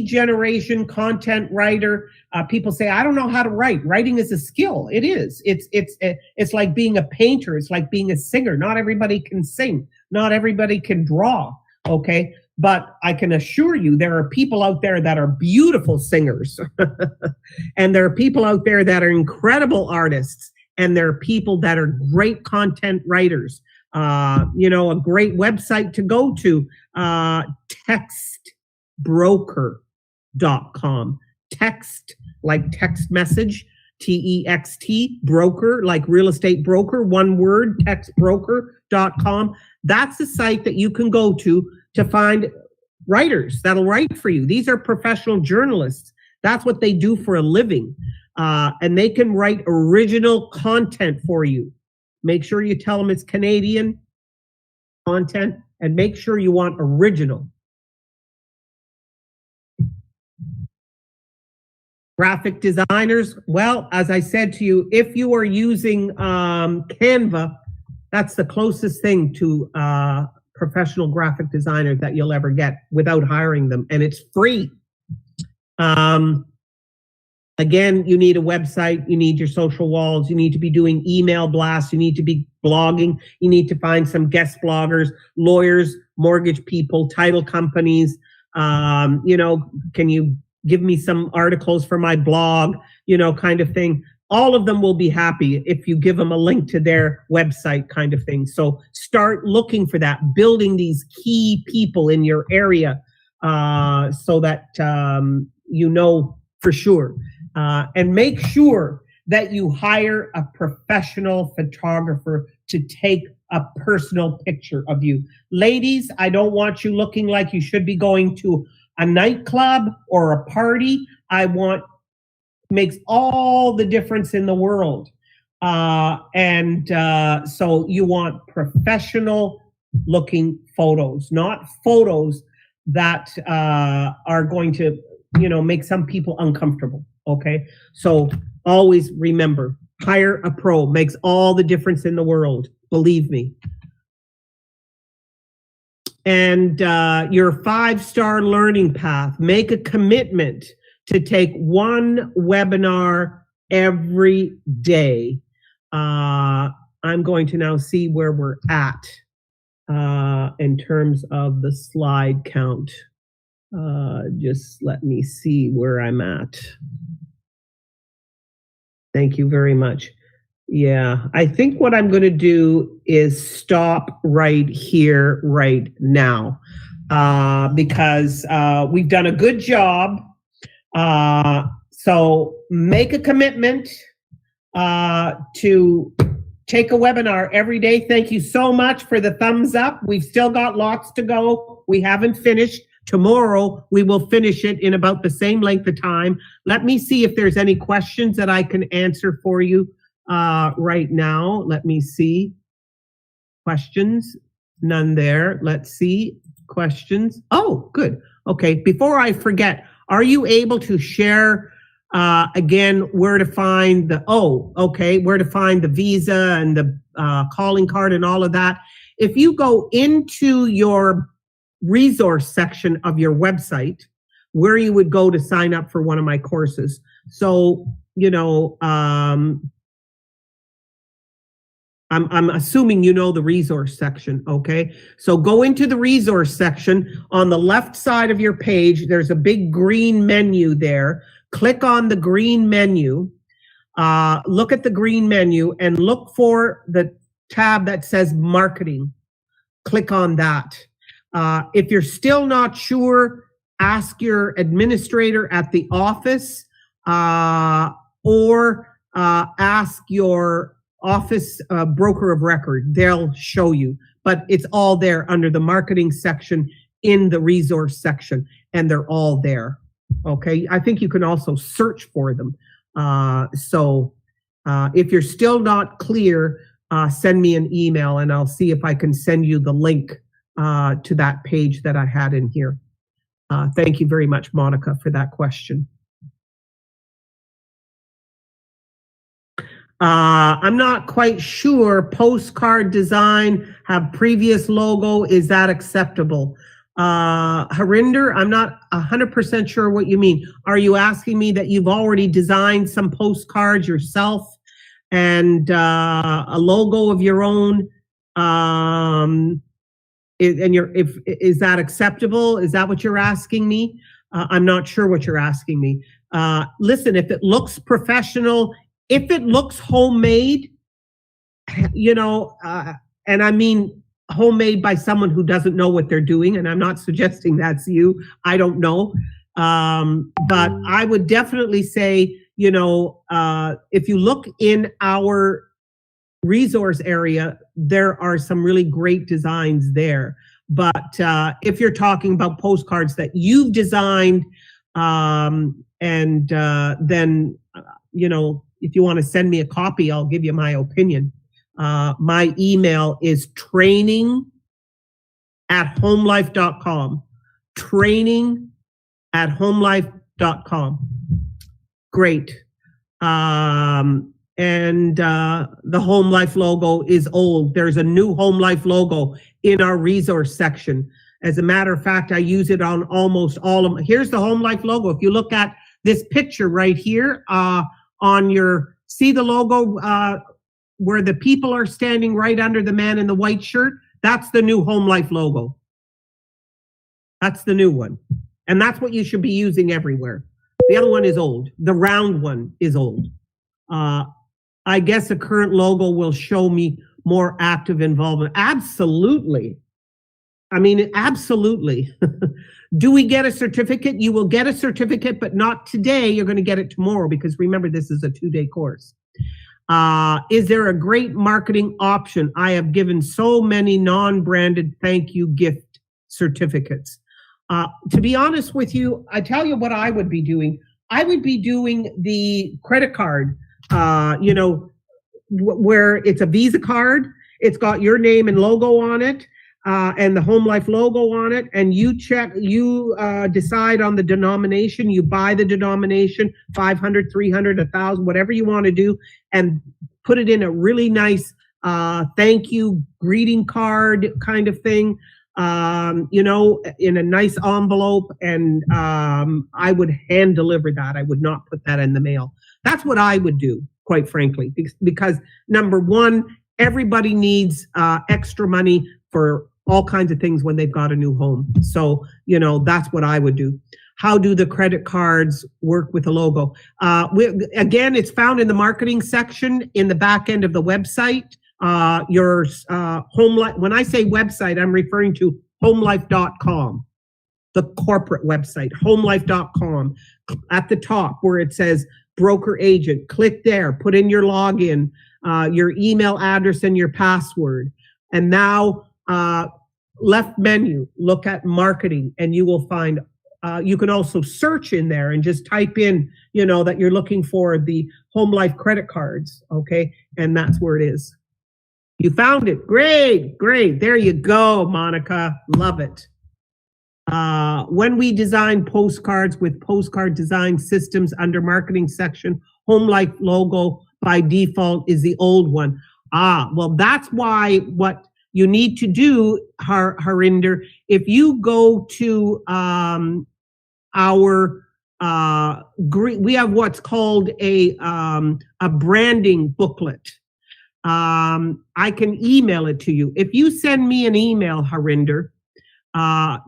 generation, content writer. People say, I don't know how to write. Writing is a skill. It is. It's like being a painter. It's like being a singer. Not everybody can sing. Not everybody can draw. Okay. But I can assure you there are people out there that are beautiful singers. And there are people out there that are incredible artists. And there are people that are great content writers. A great website to go to, textbroker.com. Text, like text message, TEXT, broker, like real estate broker, one word, textbroker.com. That's the site that you can go to find writers that'll write for you. These are professional journalists. That's what they do for a living. And they can write original content for you. Make sure you tell them it's Canadian content and make sure you want original. Graphic designers. Well, as I said to you, if you are using Canva, that's the closest thing to professional graphic designer that you'll ever get without hiring them. And it's free. Again, you need a website, you need your social walls, you need to be doing email blasts, you need to be blogging, you need to find some guest bloggers, lawyers, mortgage people, title companies. Can you give me some articles for my blog, kind of thing. All of them will be happy if you give them a link to their website kind of thing. So start looking for that, building these key people in your area so that for sure. And make sure that you hire a professional photographer to take a personal picture of you. Ladies, I don't want you looking like you should be going to a nightclub or a party. Makes all the difference in the world. So you want professional looking photos, not photos that are going to, make some people uncomfortable. Okay. So always remember, hire a pro, makes all the difference in the world. Believe me. And your 5-star learning path, make a commitment to take one webinar every day. I'm going to now see where we're at in terms of the slide count. Just let me see where I'm at. Thank you very much. Yeah, I think what I'm going to do is stop right here, right now, because we've done a good job. So make a commitment to take a webinar every day. Thank you so much for the thumbs up. We've still got lots to go. We haven't finished. Tomorrow, we will finish it in about the same length of time. Let me see if there's any questions that I can answer for you right now. Let me see. Questions? None there. Let's see. Questions? Oh, good. Okay. Before I forget, are you able to share again where to find where to find the visa and the calling card and all of that? If you go into your resource section of your website, where you would go to sign up for one of my courses. So, I'm assuming you know the resource section, okay? So go into the resource section. On the left side of your page, there's a big green menu there. Click on the green menu. Look at the green menu and look for the tab that says marketing. Click on that. If you're still not sure, ask your administrator at the office or ask your office broker of record. They'll show you, but it's all there under the marketing section in the resource section, and they're all there. Okay, I think you can also search for them. If you're still not clear, send me an email and I'll see if I can send you the link to that page that I had in here. Thank you very much, Monica, for that question. I'm not quite sure. Postcard design, have previous logo, is that acceptable? Harinder, I'm not 100% sure what you mean. Are you asking me that you've already designed some postcards yourself and a logo of your own? Is that acceptable? Is that what you're asking me? I'm not sure what you're asking me. Listen, if it looks professional, if it looks homemade, and I mean homemade by someone who doesn't know what they're doing, and I'm not suggesting that's you, I don't know. But I would definitely say, if you look in our resource area, there are some really great designs there. But if you're talking about postcards that you've designed, then, if you want to send me a copy, I'll give you my opinion. My email is training@homelife.com. Training@homelife.com. Great. And the HomeLife logo is old. There's a new HomeLife logo in our resource section. As a matter of fact, I use it on almost all of them. Here's the HomeLife logo. If you look at this picture right here, see the logo where the people are standing right under the man in the white shirt? That's the new HomeLife logo. That's the new one. And that's what you should be using everywhere. The other one is old. The round one is old. I guess the current logo will show me more active involvement. Absolutely. I mean, absolutely. Do we get a certificate? You will get a certificate, but not today. You're going to get it tomorrow because remember, this is a 2-day course. Is there a great marketing option? I have given so many non-branded thank you gift certificates. To be honest with you, I tell you what I would be doing. I would be doing the credit card, where it's a Visa card. It's got your name and logo on it. And the HomeLife logo on it, and you decide on the denomination, you buy the denomination, 500, 300, 1,000, whatever you want to do, and put it in a really nice thank you greeting card kind of thing, in a nice envelope, and I would hand deliver that. I would not put that in the mail. That's what I would do, quite frankly, because number one, everybody needs extra money for all kinds of things when they've got a new home. So, that's what I would do. How do the credit cards work with a logo? Again, it's found in the marketing section in the back end of the website. Your HomeLife, when I say website, I'm referring to HomeLife.com, the corporate website, HomeLife.com. At the top where it says broker agent, click there, put in your login, your email address and your password. And now left menu, look at marketing, and you will find, you can also search in there and just type in, that you're looking for the HomeLife credit cards, okay? And that's where it is. You found it. Great. There you go, Monica. Love it. When we design postcards with postcard design systems under marketing section, HomeLife logo by default is the old one. Well, that's why what you need to do, Harinder, if you go to we have what's called a branding booklet. I can email it to you. If you send me an email, Harinder,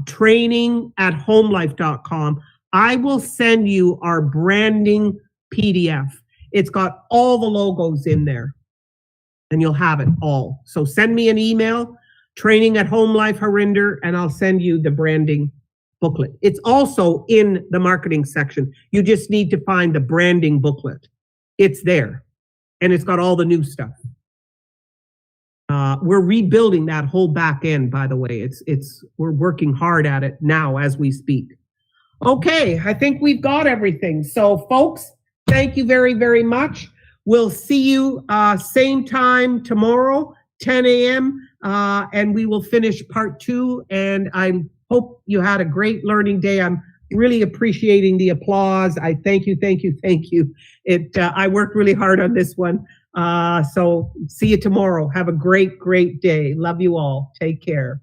training@homelife.com, I will send you our branding PDF. It's got all the logos in there, and you'll have it all. So send me an email, training@homelife, Harinder, and I'll send you the branding booklet. It's also in the marketing section. You just need to find the branding booklet. It's there, and it's got all the new stuff. We're rebuilding that whole back end, by the way. We're working hard at it now as we speak. Okay, I think we've got everything. So, folks, thank you very, very much. We'll see you same time tomorrow, 10 a.m., and we will finish part 2. And I hope you had a great learning day. I'm really appreciating the applause. I thank you, thank you, thank you. I worked really hard on this one. So see you tomorrow. Have a great, great day. Love you all. Take care.